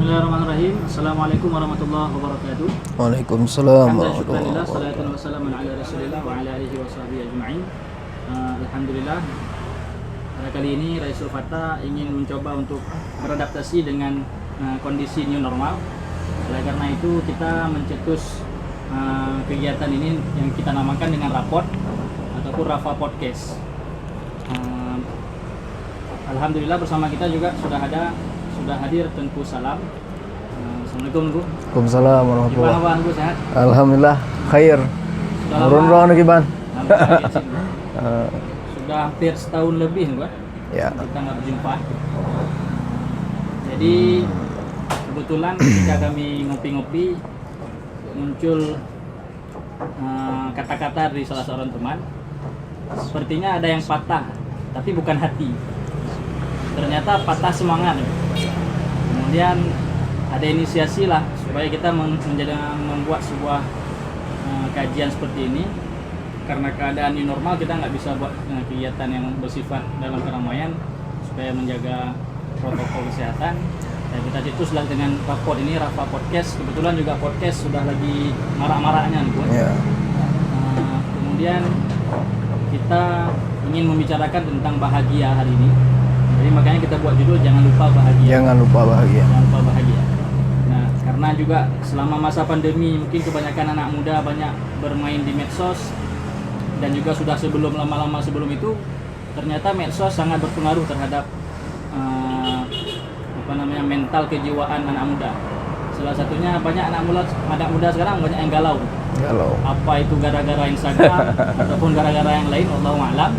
Bismillahirrahmanirrahim. Assalamualaikum warahmatullahi wabarakatuh. Waalaikumsalam Alhamdulillah, warahmatullahi wabarakatuh. salatu wassalamu ala Rasulillah wa ala alihi wa sahbihi ajma'in. Alhamdulillah. Pada kali ini Raisul Fata ingin mencoba untuk beradaptasi dengan kondisi new normal. Oleh karena itu kita mencetus kegiatan ini yang kita namakan dengan rapot ataupun Rafa Podcast. Alhamdulillah bersama kita juga sudah hadir Tengku Salam. Assalamualaikum, Bu. Waalaikumsalam warahmatullahi Gimana, Bu? Sehat? Alhamdulillah khair. Urun-urun gimana? Sudah hampir setahun lebih, Bu. Ya. Kita nggak berjumpa. Jadi kebetulan ketika kami ngopi-ngopi muncul kata-kata dari salah seorang teman. Sepertinya ada yang patah, tapi bukan hati. Ternyata patah semangat. Kemudian ada inisiasi lah supaya kita membuat sebuah kajian seperti ini. Karena keadaan new normal kita nggak bisa buat kegiatan yang bersifat dalam keramaian supaya menjaga protokol kesehatan. Dan kita cetuslah dengan rapot ini, Rafa Podcast. Kebetulan juga podcast sudah lagi marak-maraknya nih, Bu. Ya. Kemudian kita ingin membicarakan tentang bahagia hari ini. Jadi makanya kita buat judul Jangan Lupa Bahagia. Jangan lupa bahagia. Jangan lupa bahagia. Nah, karena juga selama masa pandemi mungkin kebanyakan anak muda banyak bermain di medsos, dan juga sudah lama-lama sebelum itu ternyata medsos sangat berpengaruh terhadap mental kejiwaan anak muda. Salah satunya banyak anak muda sekarang banyak yang galau. Apa itu gara-gara Instagram ataupun gara-gara yang lain, Allahu a'lam.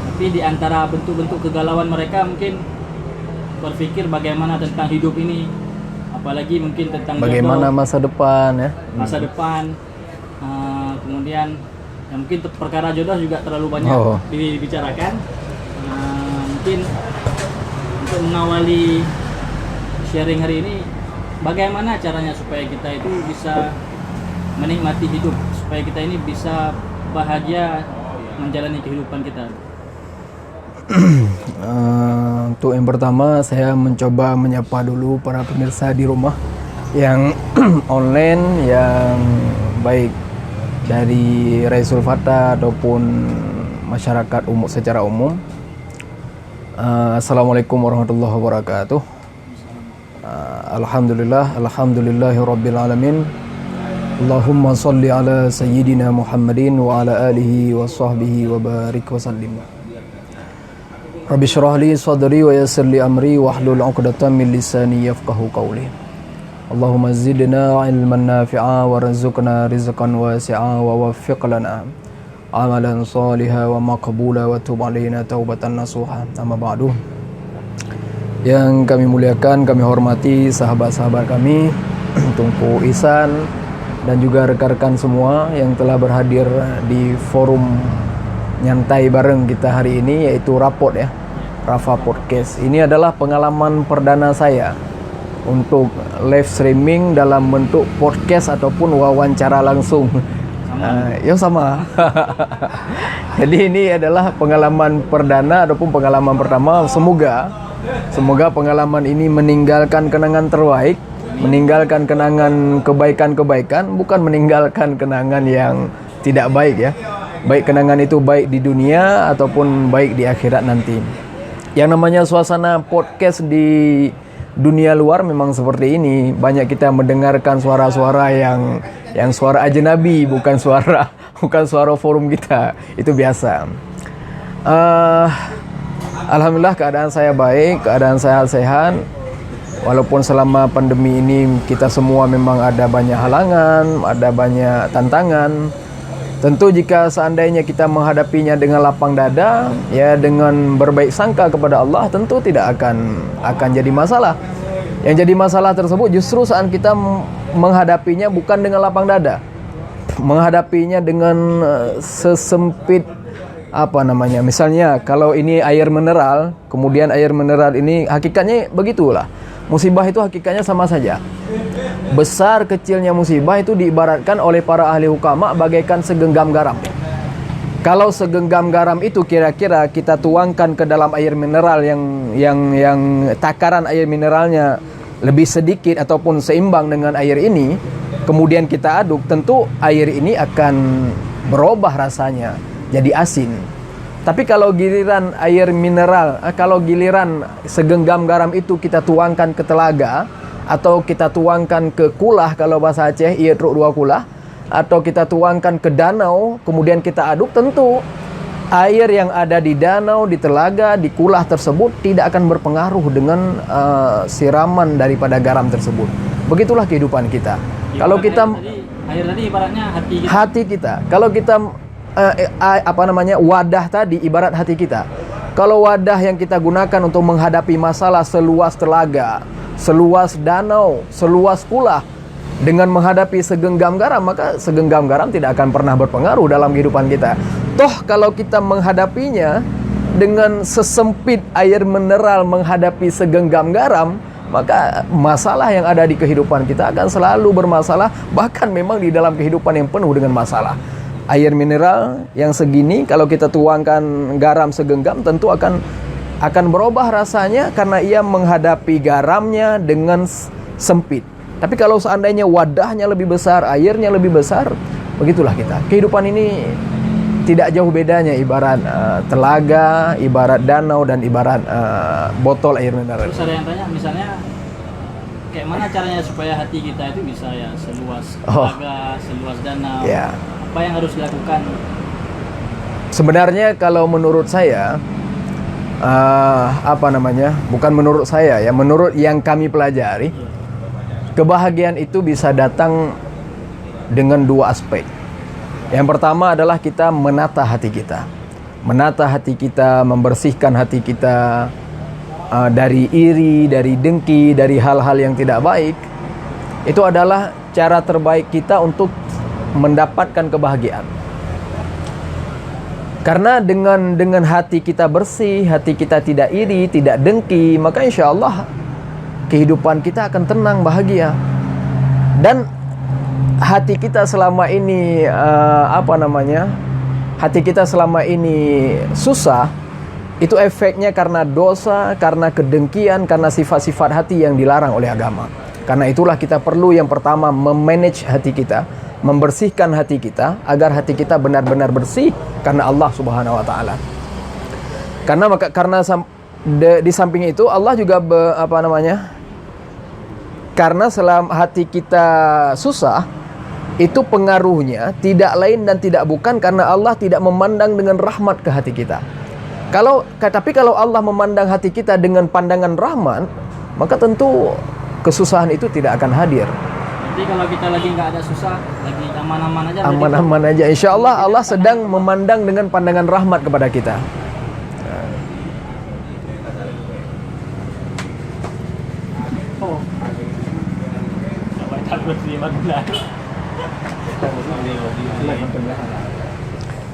Tapi di antara bentuk-bentuk kegalauan mereka mungkin berpikir bagaimana tentang hidup ini, apalagi mungkin tentang Bagaimana jodoh, masa depan ya? masa depan. Kemudian ya mungkin perkara jodoh juga terlalu banyak dibicarakan. Mungkin untuk mengawali sharing hari ini, bagaimana caranya supaya kita itu bisa menikmati hidup, supaya kita ini bisa bahagia menjalani kehidupan kita. Untuk yang pertama saya mencoba menyapa dulu para pemirsa di rumah yang online, yang baik dari Raisul Fata ataupun masyarakat umum secara umum. Assalamualaikum warahmatullahi wabarakatuh. Alhamdulillahirabbil alamin. Allahumma shalli ala sayyidina Muhammadin wa ala alihi wa sahbihi wa barik wa sallim. Rabbi shrah li sadri wa yassir li amri wahlul 'uqdatam min lisani yafqahu qawli. Allahumma zidna 'ilman nafi'a warzuqna rizqan wasi'a wa waffiq lana amalan shalihan wa maqbula wa tub 'alaina taubatan nasuha. Amma ba'du. Yang kami muliakan, kami hormati sahabat-sahabat kami, Tungku Ihsan dan juga rekan-rekan semua yang telah berhadir di forum nyantai bareng kita hari ini, yaitu Rapot ya, Rafa Podcast. Ini adalah pengalaman perdana saya untuk live streaming dalam bentuk podcast ataupun wawancara langsung. Sama. Jadi ini adalah pengalaman perdana ataupun pengalaman pertama. Semoga pengalaman ini meninggalkan kenangan terbaik, meninggalkan kenangan kebaikan-kebaikan, bukan meninggalkan kenangan yang tidak baik ya. Baik kenangan itu baik di dunia ataupun baik di akhirat nanti. Yang namanya suasana podcast di dunia luar memang seperti ini. Banyak kita mendengarkan suara-suara yang suara ajnabi, bukan suara forum kita. Itu biasa. Alhamdulillah keadaan saya baik, keadaan sehat-sehat. Walaupun selama pandemi ini kita semua memang ada banyak halangan, ada banyak tantangan. Tentu jika seandainya kita menghadapinya dengan lapang dada, ya dengan berbaik sangka kepada Allah, tentu tidak akan jadi masalah. Yang jadi masalah tersebut justru saat kita menghadapinya bukan dengan lapang dada, menghadapinya dengan sesempit misalnya kalau ini air mineral, kemudian air mineral ini hakikatnya begitulah. Musibah itu hakikatnya sama saja. Besar kecilnya musibah itu diibaratkan oleh para ahli hukama bagaikan segenggam garam. Kalau segenggam garam itu kira-kira kita tuangkan ke dalam air mineral yang takaran air mineralnya lebih sedikit ataupun seimbang dengan air ini, kemudian kita aduk, tentu air ini akan berubah rasanya jadi asin. Tapi kalau giliran air mineral, kalau giliran segenggam garam itu kita tuangkan ke telaga atau kita tuangkan ke kulah, kalau bahasa Aceh ia truk dua kulah, atau kita tuangkan ke danau kemudian kita aduk, tentu air yang ada di danau, di telaga, di kulah tersebut tidak akan berpengaruh dengan siraman daripada garam tersebut. Begitulah kehidupan kita. Kalau kita air tadi ibaratnya hati kita. Hati kita. Kalau kita wadah tadi ibarat hati kita. Kalau wadah yang kita gunakan untuk menghadapi masalah seluas telaga, seluas danau, seluas kulah, dengan menghadapi segenggam garam, maka segenggam garam tidak akan pernah berpengaruh dalam kehidupan kita. Toh kalau kita menghadapinya dengan sesempit air mineral menghadapi segenggam garam, maka masalah yang ada di kehidupan kita akan selalu bermasalah, bahkan memang di dalam kehidupan yang penuh dengan masalah. Air mineral yang segini kalau kita tuangkan garam segenggam, tentu akan berubah rasanya karena ia menghadapi garamnya dengan sempit. Tapi kalau seandainya wadahnya lebih besar, airnya lebih besar, begitulah kita. Kehidupan ini tidak jauh bedanya, ibarat telaga, ibarat danau, dan ibarat botol air mineral. Terus ada yang tanya, misalnya kayak mana caranya supaya hati kita itu bisa ya seluas telaga, seluas danau? Ya. Apa yang harus dilakukan? Sebenarnya kalau menurut saya, bukan menurut saya ya, menurut yang kami pelajari, kebahagiaan itu bisa datang dengan dua aspek. Yang pertama adalah kita menata hati kita. Menata hati kita, membersihkan hati kita dari iri, dari dengki, dari hal-hal yang tidak baik. Itu adalah cara terbaik kita untuk mendapatkan kebahagiaan. Karena dengan hati kita bersih, hati kita tidak iri, tidak dengki, maka insya Allah kehidupan kita akan tenang, bahagia. Dan hati kita selama ini hati kita selama ini susah, itu efeknya karena dosa, karena kedengkian, karena sifat-sifat hati yang dilarang oleh agama. Karena itulah kita perlu yang pertama memanage hati kita, membersihkan hati kita agar hati kita benar-benar bersih karena Allah Subhanahu wa taala. Karena di samping itu Allah juga karena selama hati kita susah, itu pengaruhnya tidak lain dan tidak bukan karena Allah tidak memandang dengan rahmat ke hati kita. Tapi kalau Allah memandang hati kita dengan pandangan rahmat, maka tentu kesusahan itu tidak akan hadir. Jadi kalau kita lagi nggak ada susah, lagi aman-aman aja. Aman-aman aja. Insya Allah Allah sedang memandang dengan pandangan rahmat kepada kita.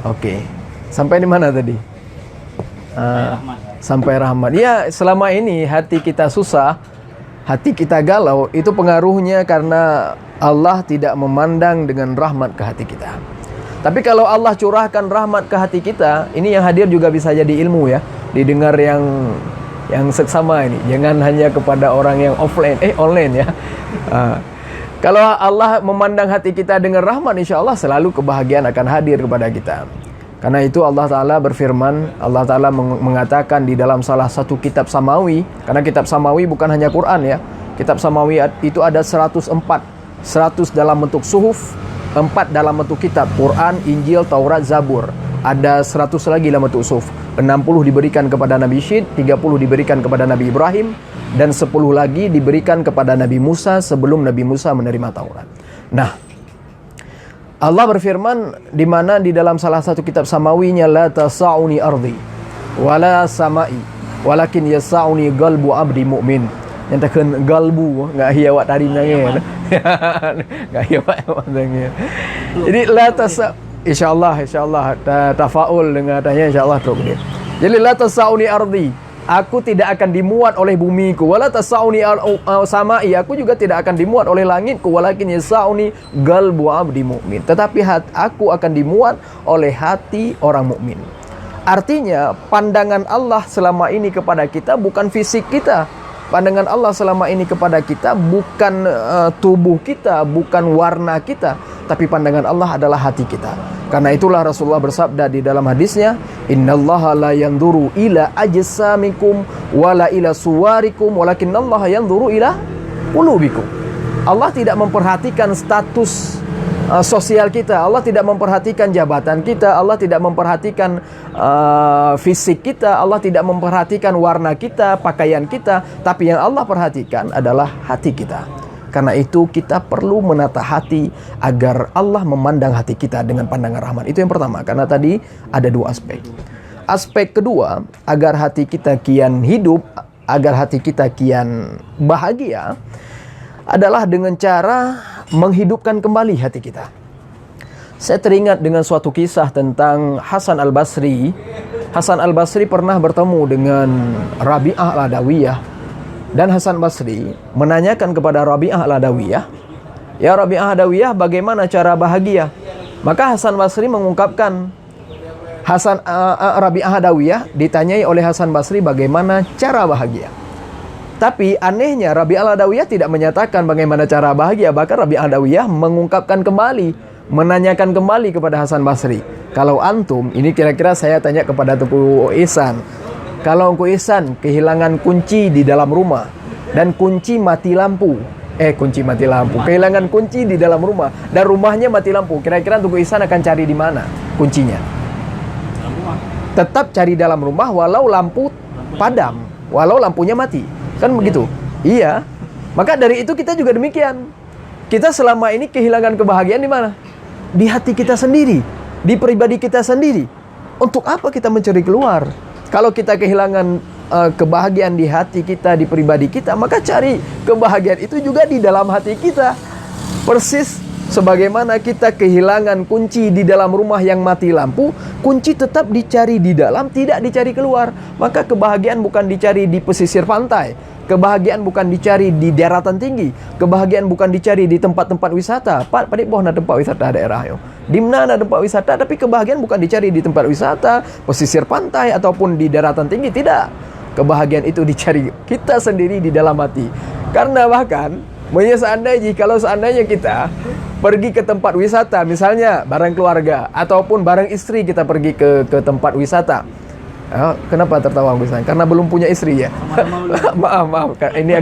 Oke. Sampai di mana tadi? Sampai rahmat. Ya, selama ini hati kita susah, hati kita galau, itu pengaruhnya karena Allah tidak memandang dengan rahmat ke hati kita. Tapi kalau Allah curahkan rahmat ke hati kita, ini yang hadir juga bisa jadi ilmu ya, didengar yang seksama ini. Jangan hanya kepada orang yang online ya. Kalau Allah memandang hati kita dengan rahmat, insya Allah selalu kebahagiaan akan hadir kepada kita. Karena itu Allah Ta'ala berfirman, Allah Ta'ala mengatakan di dalam salah satu kitab Samawi, karena kitab Samawi bukan hanya Quran ya, kitab Samawi itu ada 104, 100 dalam bentuk suhuf, 4 dalam bentuk kitab, Quran, Injil, Taurat, Zabur. Ada 100 lagi dalam bentuk suhuf, 60 diberikan kepada Nabi Syed, 30 diberikan kepada Nabi Ibrahim, dan 10 lagi diberikan kepada Nabi Musa sebelum Nabi Musa menerima Taurat. Nah, Allah berfirman di mana di dalam salah satu kitab Samawinya, la tasa'uni ardi wala sama'i walakin yasa'uni qalbu abdi mu'min. Yang takkan galbu enggak hiawat tadi nangis. Enggak hiawat nangis. Jadi la insyaallah tafaul dengan tanya insyaallah teruk dia. Jadi la tasa'uni ardi, aku tidak akan dimuat oleh bumiku, wala tasa'uni samai, aku juga tidak akan dimuat oleh langitku, walakin yasa'uni qalbu abdi mu'min. Tetapi aku akan dimuat oleh hati orang mukmin. Artinya pandangan Allah selama ini kepada kita bukan fisik kita, Pandangan Allah selama ini kepada kita bukan tubuh kita, bukan warna kita, tapi pandangan Allah adalah hati kita. Karena itulah Rasulullah bersabda di dalam hadisnya, "Innallaha la yanzuru ila ajsamikum wala ila suwarikum, walakinnallaha yanzuru ila qulubikum." Allah tidak memperhatikan status sosial kita, Allah tidak memperhatikan jabatan kita, Allah tidak memperhatikan fisik kita, Allah tidak memperhatikan warna kita, pakaian kita, tapi yang Allah perhatikan adalah hati kita. Karena itu kita perlu menata hati agar Allah memandang hati kita dengan pandangan rahmat. Itu yang pertama, karena tadi ada dua aspek. Aspek kedua, agar hati kita kian hidup, agar hati kita kian bahagia, adalah dengan cara menghidupkan kembali hati kita. Saya teringat dengan suatu kisah tentang Hasan al-Basri. Hasan al-Basri pernah bertemu dengan Rabi'ah al-Adawiyah. Dan Hasan Basri menanyakan kepada Rabi'ah al-Adawiyah, "Ya Rabi'ah al-Adawiyah, bagaimana cara bahagia?" Maka Hasan Basri mengungkapkan, Rabi'ah al-Adawiyah ditanyai oleh Hasan Basri bagaimana cara bahagia. Tapi anehnya Rabi'ah al-Adawiyah tidak menyatakan bagaimana cara bahagia. Bahkan Rabi'ah al-Adawiyah mengungkapkan kembali, menanyakan kembali kepada Hasan Basri, "Kalau antum," ini kira-kira saya tanya kepada Tuku Ihsan, "kalau Engku Ihsan kehilangan kunci di dalam rumah dan kunci mati lampu, kehilangan kunci di dalam rumah dan rumahnya mati lampu, kira-kira Tuku Ihsan akan cari di mana kuncinya?" Tetap cari dalam rumah walau lampu padam, walau lampunya mati. Kan begitu? Iya. Maka dari itu kita juga demikian. Kita selama ini kehilangan kebahagiaan di mana? Di hati kita sendiri, di pribadi kita sendiri. Untuk apa kita mencari keluar? Kalau kita kehilangan kebahagiaan di hati kita, di pribadi kita, maka cari kebahagiaan itu juga di dalam hati kita. Persis sebagaimana kita kehilangan kunci di dalam rumah yang mati lampu, kunci tetap dicari di dalam, tidak dicari keluar. Maka kebahagiaan bukan dicari di pesisir pantai, kebahagiaan bukan dicari di daratan tinggi, kebahagiaan bukan dicari di tempat-tempat wisata. Pak, pada boh na tempat wisata daerah yo. Di mana ada tempat wisata, tapi kebahagiaan bukan dicari di tempat wisata, pesisir pantai ataupun di daratan tinggi, tidak. Kebahagiaan itu dicari kita sendiri di dalam hati. Karena bahkan seandainya kita pergi ke tempat wisata, misalnya bareng keluarga ataupun bareng istri, kita pergi ke tempat wisata. Kenapa tertawa Gus? Karena belum punya istri ya. maaf, ini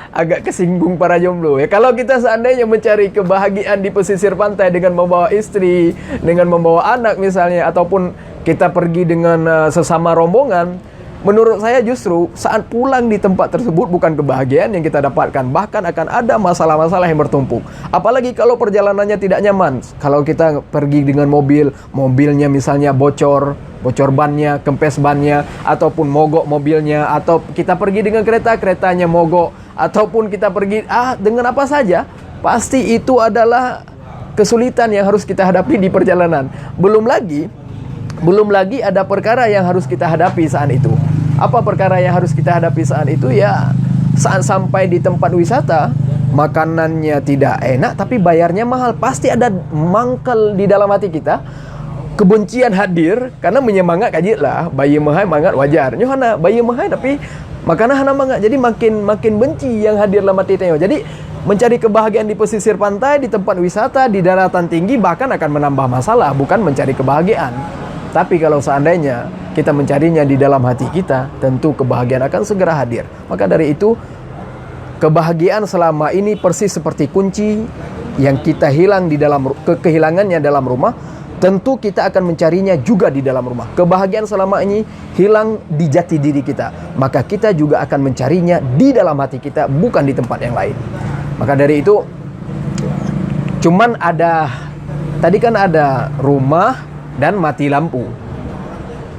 agak kesinggung para jomblo ya. Kalau kita seandainya mencari kebahagiaan di pesisir pantai dengan membawa istri, dengan membawa anak misalnya, ataupun kita pergi dengan sesama rombongan, menurut saya justru saat pulang di tempat tersebut bukan kebahagiaan yang kita dapatkan, bahkan akan ada masalah-masalah yang bertumpuk. Apalagi kalau perjalanannya tidak nyaman. Kalau kita pergi dengan mobilnya misalnya bocor bannya, kempes bannya, ataupun mogok mobilnya, atau kita pergi dengan keretanya mogok, ataupun kita pergi dengan apa saja, pasti itu adalah kesulitan yang harus kita hadapi di perjalanan. Belum lagi ada perkara yang harus kita hadapi saat itu. Apa perkara yang harus kita hadapi saat itu? Ya, saat sampai di tempat wisata, makanannya tidak enak tapi bayarnya mahal. Pasti ada mangkel di dalam hati kita. Kebencian hadir karena menyemangat kaji lah, bayi mahal mangat wajar. Nyohana bayi mahal tapi makanan hana mangat. Jadi makin benci yang hadir dalam hati kita. Jadi mencari kebahagiaan di pesisir pantai, di tempat wisata, di daratan tinggi bahkan akan menambah masalah, bukan mencari kebahagiaan. Tapi kalau seandainya kita mencarinya di dalam hati kita, tentu kebahagiaan akan segera hadir. Maka dari itu, kebahagiaan selama ini persis seperti kunci yang kita kehilangannya dalam rumah, tentu kita akan mencarinya juga di dalam rumah. Kebahagiaan selama ini hilang di jati diri kita, maka kita juga akan mencarinya di dalam hati kita, bukan di tempat yang lain. Maka dari itu, tadi kan ada rumah dan mati lampu.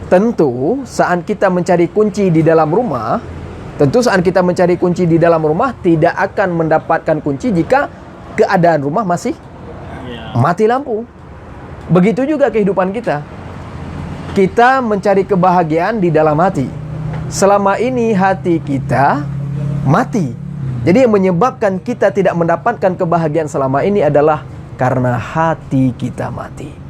Tentu saat kita mencari kunci di dalam rumah, tidak akan mendapatkan kunci jika keadaan rumah masih mati lampu. Begitu juga kehidupan kita. Kita mencari kebahagiaan di dalam hati. Selama ini hati kita mati. Jadi yang menyebabkan kita tidak mendapatkan kebahagiaan selama ini adalah karena hati kita mati.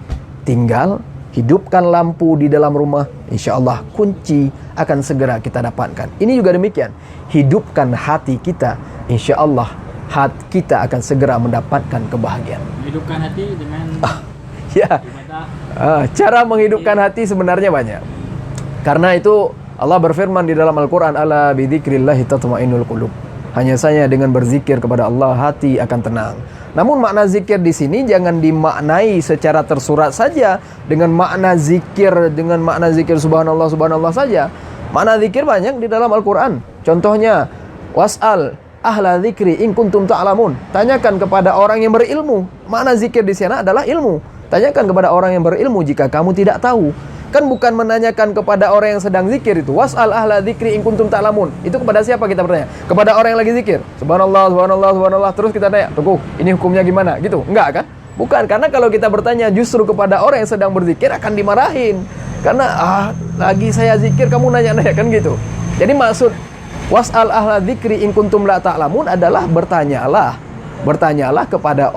Tinggal hidupkan lampu di dalam rumah, insya Allah kunci akan segera kita dapatkan. Ini juga demikian, hidupkan hati kita, insya Allah hati kita akan segera mendapatkan kebahagiaan. Hidupkan hati dengan Ya, ibadah. cara menghidupkan hati sebenarnya banyak. Karena itu Allah berfirman di dalam Al-Quran, ala bidzikrillahi tatma'innul qulub. Hanya saja dengan berzikir kepada Allah hati akan tenang. Namun makna zikir di sini jangan dimaknai secara tersurat saja dengan makna zikir subhanallah subhanallah saja. Makna zikir banyak di dalam Al-Quran. Contohnya, was'al ahla dzikri in kuntum ta'lamun. Tanyakan kepada orang yang berilmu. Makna zikir di sana adalah ilmu. Tanyakan kepada orang yang berilmu jika kamu tidak tahu. Kan bukan menanyakan kepada orang yang sedang zikir itu. Was'al ahla dzikri in kuntum ta'lamun. Itu kepada siapa kita bertanya? Kepada orang yang lagi zikir. Subhanallah, subhanallah, subhanallah. Terus kita tanya, tunggu, ini hukumnya gimana? Gitu. Enggak kan? Bukan. Karena kalau kita bertanya justru kepada orang yang sedang berzikir akan dimarahin. Karena lagi saya zikir kamu nanya-nanya kan gitu. Jadi maksud was'al ahla dzikri in kuntum la ta'lamun adalah bertanyalah kepada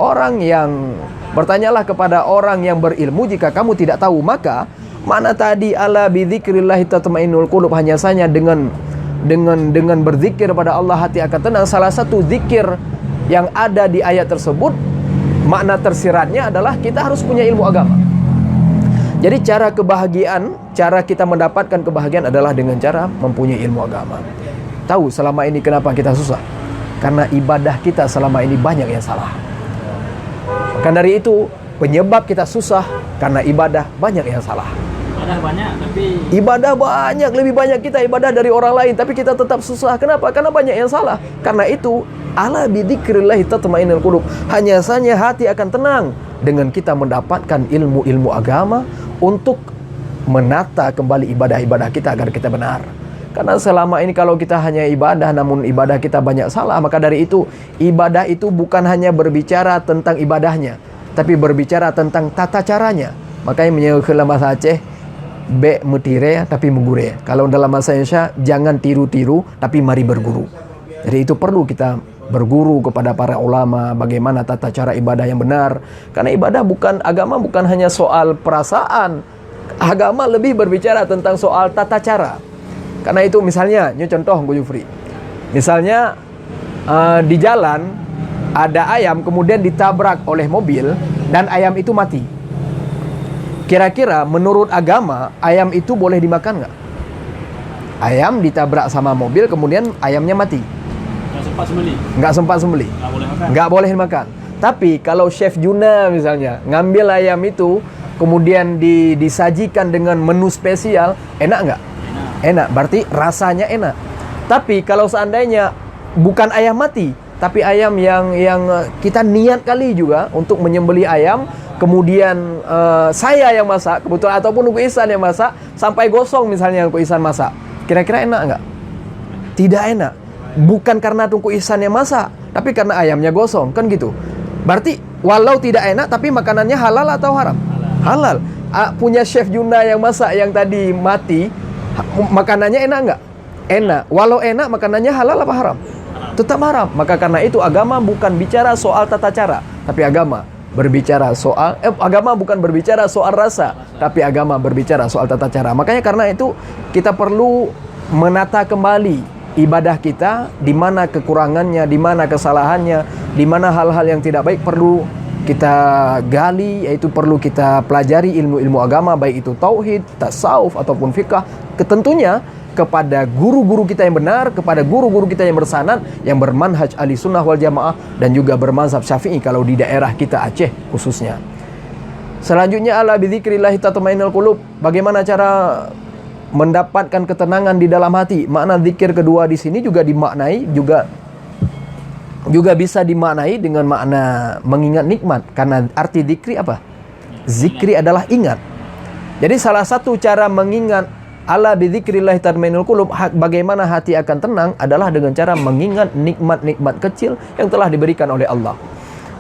orang yang berilmu jika kamu tidak tahu. Maka mana tadi ala bidzikrillah tatmainnul qulub, hanya saja dengan berzikir pada Allah hati akan tenang. Salah satu zikir yang ada di ayat tersebut, makna tersiratnya adalah kita harus punya ilmu agama. Jadi cara kita mendapatkan kebahagiaan adalah dengan cara mempunyai ilmu agama. Tahu selama ini kenapa kita susah? Karena ibadah kita selama ini banyak yang salah. Maka dari itu penyebab kita susah karena ibadah banyak yang salah. Ibadah banyak, lebih banyak kita ibadah dari orang lain, tapi kita tetap susah. Kenapa? Karena banyak yang salah. Karena itu ala bidzikrillah tatmainnul qulub. Hanya saja hati akan tenang dengan kita mendapatkan ilmu-ilmu agama untuk menata kembali ibadah-ibadah kita agar kita benar. Karena selama ini kalau kita hanya ibadah namun ibadah kita banyak salah, maka dari itu ibadah itu bukan hanya berbicara tentang ibadahnya, tapi berbicara tentang tata caranya. Makanya menyebutkan bahasa Aceh be metire tapi menggure. Kalau dalam bahasa Indonesia jangan tiru-tiru tapi mari berguru. Jadi itu perlu kita berguru kepada para ulama bagaimana tata cara ibadah yang benar. Karena agama bukan hanya soal perasaan. Agama lebih berbicara tentang soal tata cara. Karena itu misalnya, ini contoh Bu Yufri. Misalnya di jalan ada ayam kemudian ditabrak oleh mobil dan ayam itu mati. Kira-kira menurut agama ayam itu boleh dimakan nggak? Ayam ditabrak sama mobil kemudian ayamnya mati. Nggak sempat sembeli. Nggak boleh dimakan. Tapi kalau Chef Juna misalnya ngambil ayam itu kemudian disajikan dengan menu spesial, enak nggak? Enak. Berarti rasanya enak. Tapi kalau seandainya bukan ayam mati, tapi ayam yang kita niat kali juga untuk menyembelih ayam, kemudian saya yang masak kebetulan ataupun Nunggu Ihsan yang masak sampai gosong misalnya Nunggu Ihsan masak, kira-kira enak nggak? Tidak enak. Bukan karena Nunggu Ihsan yang masak, tapi karena ayamnya gosong, kan gitu. Berarti walau tidak enak tapi makanannya halal atau haram? Halal. Punya Chef Juna yang masak yang tadi mati, makanannya enak nggak? Enak. Walau enak makanannya halal apa haram? Tetap haram. Maka karena itu agama bukan bicara soal tata cara, tapi agama bukan berbicara soal rasa, tapi agama berbicara soal tata cara. Makanya karena itu kita perlu menata kembali ibadah kita, di mana kekurangannya, di mana kesalahannya, di mana hal-hal yang tidak baik perlu kita gali, yaitu perlu kita pelajari ilmu-ilmu agama, baik itu tauhid, tasawuf ataupun fikah. Tentunya kepada guru-guru kita yang benar, kepada guru-guru kita yang bersanad, yang bermanhaj ahli sunnah wal jamaah, dan juga bermazhab syafi'i kalau di daerah kita Aceh khususnya. Selanjutnya ala bidzikrillahi tatmainnul qulub. Bagaimana cara mendapatkan ketenangan di dalam hati? Makna zikir kedua di sini juga dimaknai juga bisa dimaknai dengan makna mengingat nikmat. Karena arti zikri apa? Zikri adalah ingat. Jadi salah satu cara mengingat ala bidzikrillahi tatmainnul qulub, bagaimana hati akan tenang adalah dengan cara mengingat nikmat-nikmat kecil yang telah diberikan oleh Allah.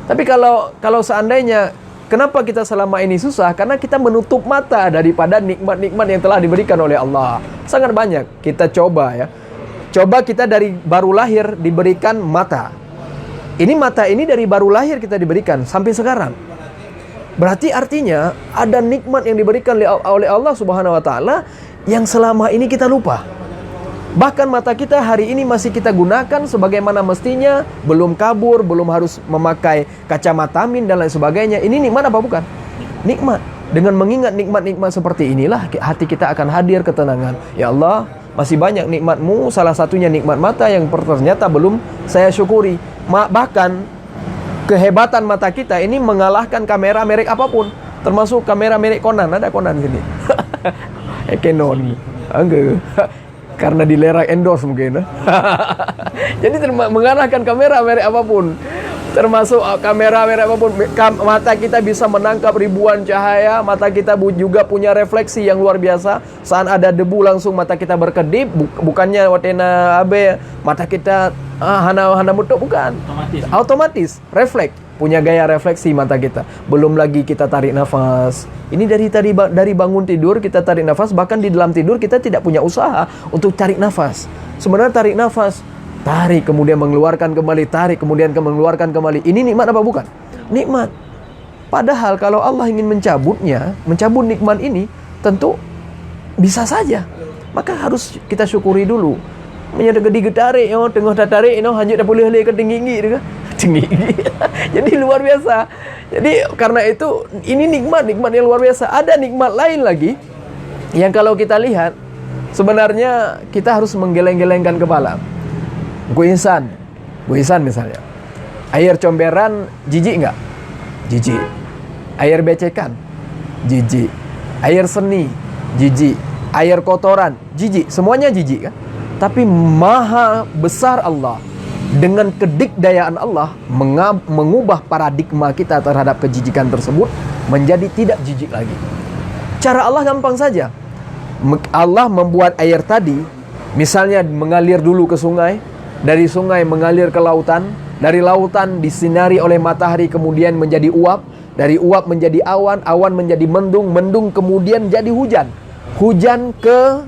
Tapi kalau seandainya, kenapa kita selama ini susah? Karena kita menutup mata daripada nikmat-nikmat yang telah diberikan oleh Allah. Sangat banyak. Kita coba kita dari baru lahir diberikan mata. Ini mata ini dari baru lahir kita diberikan sampai sekarang. Berarti artinya ada nikmat yang diberikan oleh Allah Subhanahu wa taala yang selama ini kita lupa. Bahkan mata kita hari ini masih kita gunakan sebagaimana mestinya, belum kabur, belum harus memakai kacamata min dan lain sebagainya. Ini nikmat apa bukan? Nikmat. Dengan mengingat nikmat-nikmat seperti inilah hati kita akan hadir ketenangan. Ya Allah, masih banyak nikmat-Mu, salah satunya nikmat mata yang ternyata belum saya syukuri. Bahkan kehebatan mata kita ini mengalahkan kamera merek apapun, termasuk kamera merek Conan. Ada Conan sini. Canon. Enggak. Karena dilerang endorse mungkin. Jadi mengalahkan kamera merek apapun, termasuk kamera merek apapun. Mata kita bisa menangkap ribuan cahaya. Mata kita juga punya refleksi yang luar biasa. Saat ada debu langsung mata kita berkedip. Bukannya watena abe mata kita hana mutuk, bukan. Otomatis refleks, punya gaya refleksi mata kita. Belum lagi kita tarik nafas. Ini dari bangun tidur kita tarik nafas, bahkan di dalam tidur kita tidak punya usaha untuk tarik nafas. Sebenarnya tarik nafas, tarik kemudian mengeluarkan kembali, tarik kemudian mengeluarkan kembali. Ini nikmat apa bukan? Nikmat. Padahal kalau Allah ingin mencabut nikmat ini, tentu bisa saja. Maka harus kita syukuri dulu. Menyada gedi getarik, tengah tarik, hanyut dah boleh ke tinggi juga. Tinggi. Jadi luar biasa. Jadi karena itu ini nikmat yang luar biasa. Ada nikmat lain lagi yang kalau kita lihat sebenarnya kita harus menggeleng-gelengkan kepala. Guisan misalnya. Air comberan jijik enggak? Jijik. Air becekan jijik. Air seni jijik. Air kotoran jijik. Semuanya jijik kan? Tapi maha besar Allah, dengan kedikdayaan Allah mengubah paradigma kita terhadap kejijikan tersebut menjadi tidak jijik lagi. Cara Allah gampang saja. Allah membuat air tadi misalnya mengalir dulu ke sungai, dari sungai mengalir ke lautan, dari lautan disinari oleh matahari kemudian menjadi uap, dari uap menjadi awan, awan menjadi mendung, mendung kemudian jadi hujan, hujan ke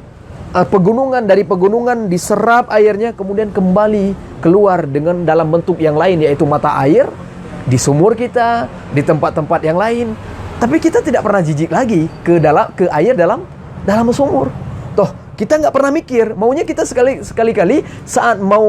pegunungan, dari pegunungan diserap airnya kemudian kembali keluar dengan dalam bentuk yang lain, yaitu mata air di sumur kita, di tempat-tempat yang lain. Tapi kita tidak pernah jijik lagi ke air dalam sumur. Toh kita nggak pernah mikir, maunya kita sekali-kali saat mau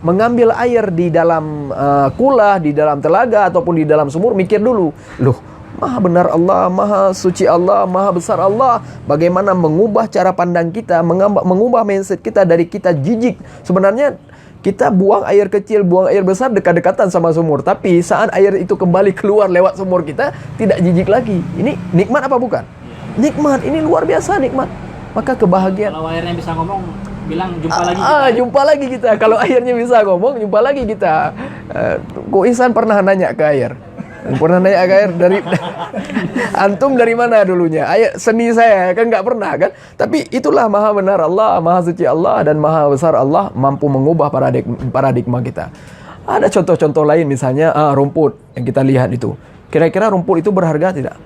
mengambil air di dalam kulah, di dalam telaga ataupun di dalam sumur, mikir dulu, loh, maha benar Allah, maha suci Allah, maha besar Allah. Bagaimana mengubah cara pandang kita, mengubah mindset kita dari kita jijik. Sebenarnya kita buang air kecil, buang air besar dekat-dekatan sama sumur. Tapi saat air itu kembali keluar lewat sumur kita, tidak jijik lagi. Ini nikmat apa bukan? Nikmat, ini luar biasa nikmat. Maka kebahagiaan. Kalau airnya bisa ngomong, bilang jumpa lagi kita. Jumpa lagi kita. Kalau airnya bisa ngomong, jumpa lagi kita. Ko Ihsan pernah nanya ke air. Pernah nanya ke air dari antum dari mana dulunya? Air seni saya kan nggak pernah kan. Tapi itulah maha benar Allah, maha suci Allah dan maha besar Allah mampu mengubah paradigma kita. Ada contoh-contoh lain misalnya rumput yang kita lihat itu. Kira-kira rumput itu berharga tidak?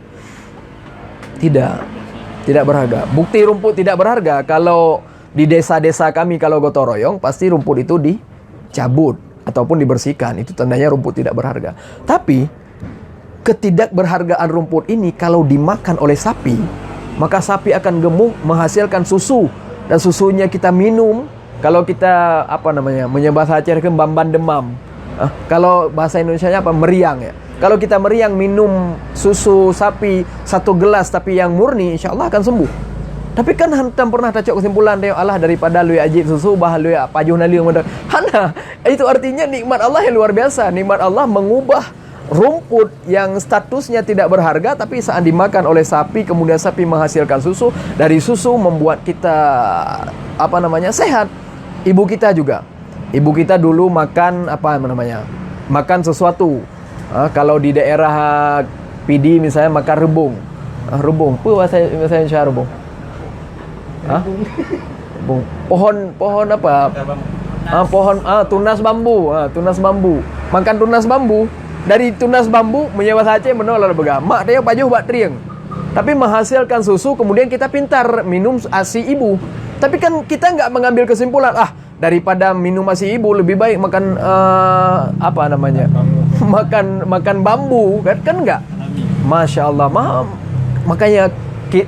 Tidak berharga. Bukti rumput tidak berharga kalau di desa-desa kami kalau gotong royong pasti rumput itu dicabut ataupun dibersihkan. Itu tandanya rumput tidak berharga. Tapi ketidakberhargaan rumput ini kalau dimakan oleh sapi, maka sapi akan gemuk menghasilkan susu, dan susunya kita minum. Kalau kita menyebahasa Aceh bamban demam. Kalau bahasa Indonesianya meriang ya. Kalau kita meriang minum susu sapi 1 gelas tapi yang murni, insya Allah akan sembuh. Tapi kan hantam pernah tacok kesimpulan dia Allah daripada lu ajib susu bah lu pajuh nali hana. Itu artinya nikmat Allah yang luar biasa. Nikmat Allah mengubah rumput yang statusnya tidak berharga, tapi saat dimakan oleh sapi, kemudian sapi menghasilkan susu, dari susu membuat kita sehat. Ibu kita juga, ibu kita dulu makan makan sesuatu. Kalau di daerah PD misalnya makan rebung. Apa bahasa Indonesia rebung? Rebung. Pohon apa? Tunas bambu. Tunas bambu. Makan tunas bambu. Dari tunas bambu menyewa Aceh menolak bega. Mak dia pajuh buat trieng. Tapi menghasilkan susu, kemudian kita pintar minum ASI ibu. Tapi kan kita nggak mengambil kesimpulan, daripada minum ASI ibu lebih baik makan makan bambu kan enggak. Masya Allah. Makanya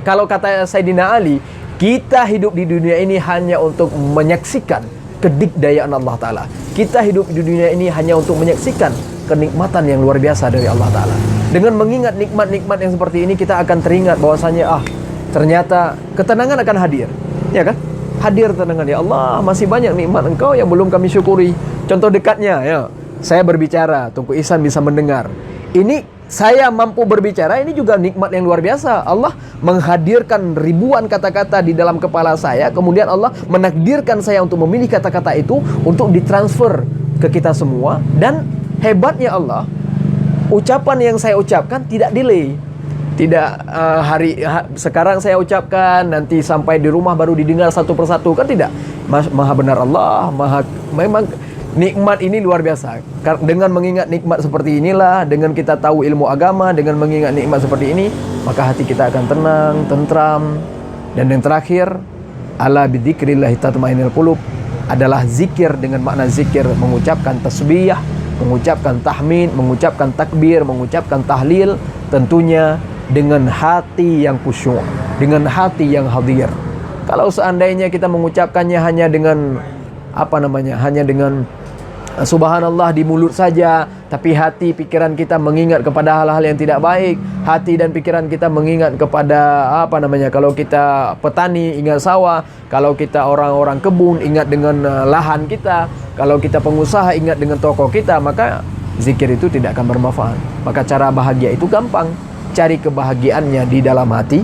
kalau kata Sayyidina Ali, kita hidup di dunia ini hanya untuk menyaksikan kedikdayaan Allah Ta'ala. Kita hidup di dunia ini hanya untuk menyaksikan kenikmatan yang luar biasa dari Allah Ta'ala. Dengan mengingat nikmat-nikmat yang seperti ini, kita akan teringat bahwasanya ternyata ketenangan akan hadir. Ya kan? Hadir tenangan. Ya Allah, masih banyak nikmat Engkau yang belum kami syukuri. Contoh dekatnya, ya, saya berbicara, Tunku Ihsan bisa mendengar. Ini saya mampu berbicara, ini juga nikmat yang luar biasa. Allah menghadirkan ribuan kata-kata di dalam kepala saya, kemudian Allah menakdirkan saya untuk memilih kata-kata itu untuk ditransfer ke kita semua. Dan hebatnya Allah, ucapan yang saya ucapkan tidak delay. Tidak sekarang saya ucapkan, nanti sampai di rumah baru didengar satu persatu, kan tidak. Maha benar Allah, memang nikmat ini luar biasa. Dengan mengingat nikmat seperti inilah, dengan kita tahu ilmu agama, dengan mengingat nikmat seperti ini, maka hati kita akan tenang, tentram. Dan yang terakhir, ala bidzikrillahi tatmainnul qulub, adalah zikir dengan makna zikir, mengucapkan tasbih, mengucapkan tahmid, mengucapkan takbir, mengucapkan tahlil, tentunya dengan hati yang khusyuk, dengan hati yang hadir. Kalau seandainya kita mengucapkannya hanya dengan hanya dengan subhanallah di mulut saja, tapi hati pikiran kita mengingat kepada hal-hal yang tidak baik. Hati dan pikiran kita mengingat kepada kalau kita petani ingat sawah, kalau kita orang-orang kebun ingat dengan lahan kita, kalau kita pengusaha ingat dengan toko kita, maka zikir itu tidak akan bermanfaat. Maka cara bahagia itu gampang. Cari kebahagiaannya di dalam hati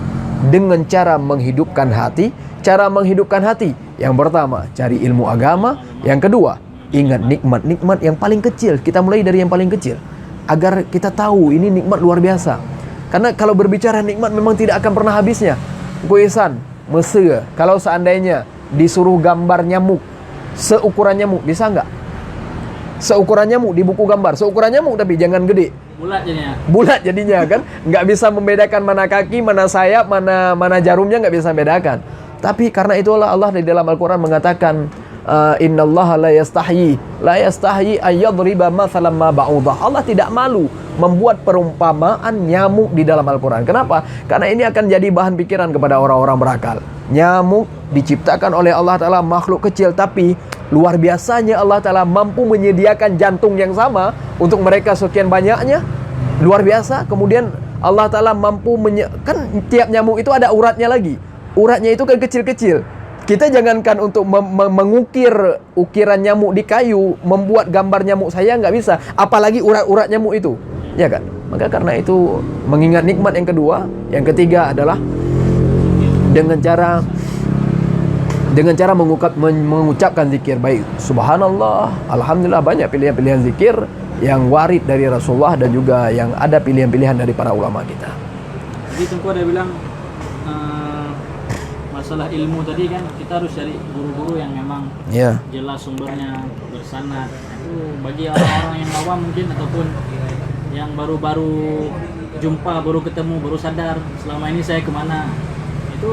dengan cara menghidupkan hati. Cara menghidupkan hati, yang pertama cari ilmu agama, yang kedua ingat nikmat-nikmat yang paling kecil. Kita mulai dari yang paling kecil agar kita tahu ini nikmat luar biasa. Karena kalau berbicara nikmat memang tidak akan pernah habisnya. Tunku Ihsan, Mesir, kalau seandainya disuruh gambar nyamuk, seukuran nyamuk, bisa nggak? Seukuran nyamuk di buku gambar, seukuran nyamuk tapi jangan gede. Bulat jadinya kan, nggak bisa membedakan mana kaki, mana sayap, mana jarumnya, nggak bisa membedakan. Tapi karena itulah Allah di dalam Al-Quran mengatakan, innallaha la yastahyi ayyadriba mathalan ma ba'udah. Allah tidak malu membuat perumpamaan nyamuk di dalam Al-Quran. Kenapa? Karena ini akan jadi bahan pikiran kepada orang-orang berakal. Nyamuk diciptakan oleh Allah Ta'ala makhluk kecil, tapi luar biasanya Allah Ta'ala mampu menyediakan jantung yang sama untuk mereka sekian banyaknya. Luar biasa. Kemudian Allah Ta'ala mampu kan tiap nyamuk itu ada uratnya lagi. Uratnya itu kan kecil-kecil. Kita jangankan untuk mengukir ukiran nyamuk di kayu, membuat gambar nyamuk saya nggak bisa, apalagi urat-urat nyamuk itu, ya kan? Maka karena itu mengingat nikmat yang kedua, yang ketiga adalah dengan cara mengucapkan zikir, baik subhanallah, alhamdulillah, banyak pilihan-pilihan zikir yang warid dari Rasulullah dan juga yang ada pilihan-pilihan dari para ulama kita. Jadi Tunku ada bilang masalah ilmu tadi kan kita harus cari guru-guru yang memang jelas sumbernya, bersanad. Itu bagi orang-orang yang awam mungkin, ataupun yang baru-baru jumpa, baru ketemu, baru sadar selama ini saya kemana, itu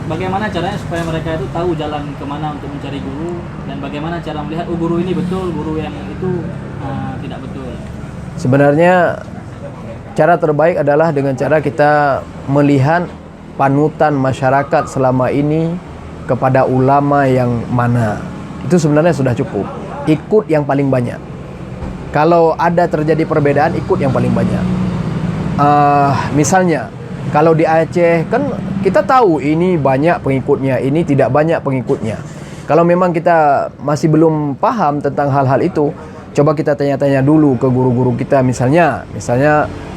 bagaimana caranya supaya mereka itu tahu jalan kemana untuk mencari guru, dan bagaimana cara melihat guru ini betul, guru yang itu tidak betul. Sebenarnya cara terbaik adalah dengan cara kita melihat panutan masyarakat selama ini kepada ulama yang mana. Itu sebenarnya sudah cukup. Ikut yang paling banyak. Kalau ada terjadi perbedaan, ikut yang paling banyak. Misalnya kalau di Aceh kan kita tahu ini banyak pengikutnya, ini tidak banyak pengikutnya. Kalau memang kita masih belum paham tentang hal-hal itu, coba kita tanya-tanya dulu ke guru-guru kita. Misalnya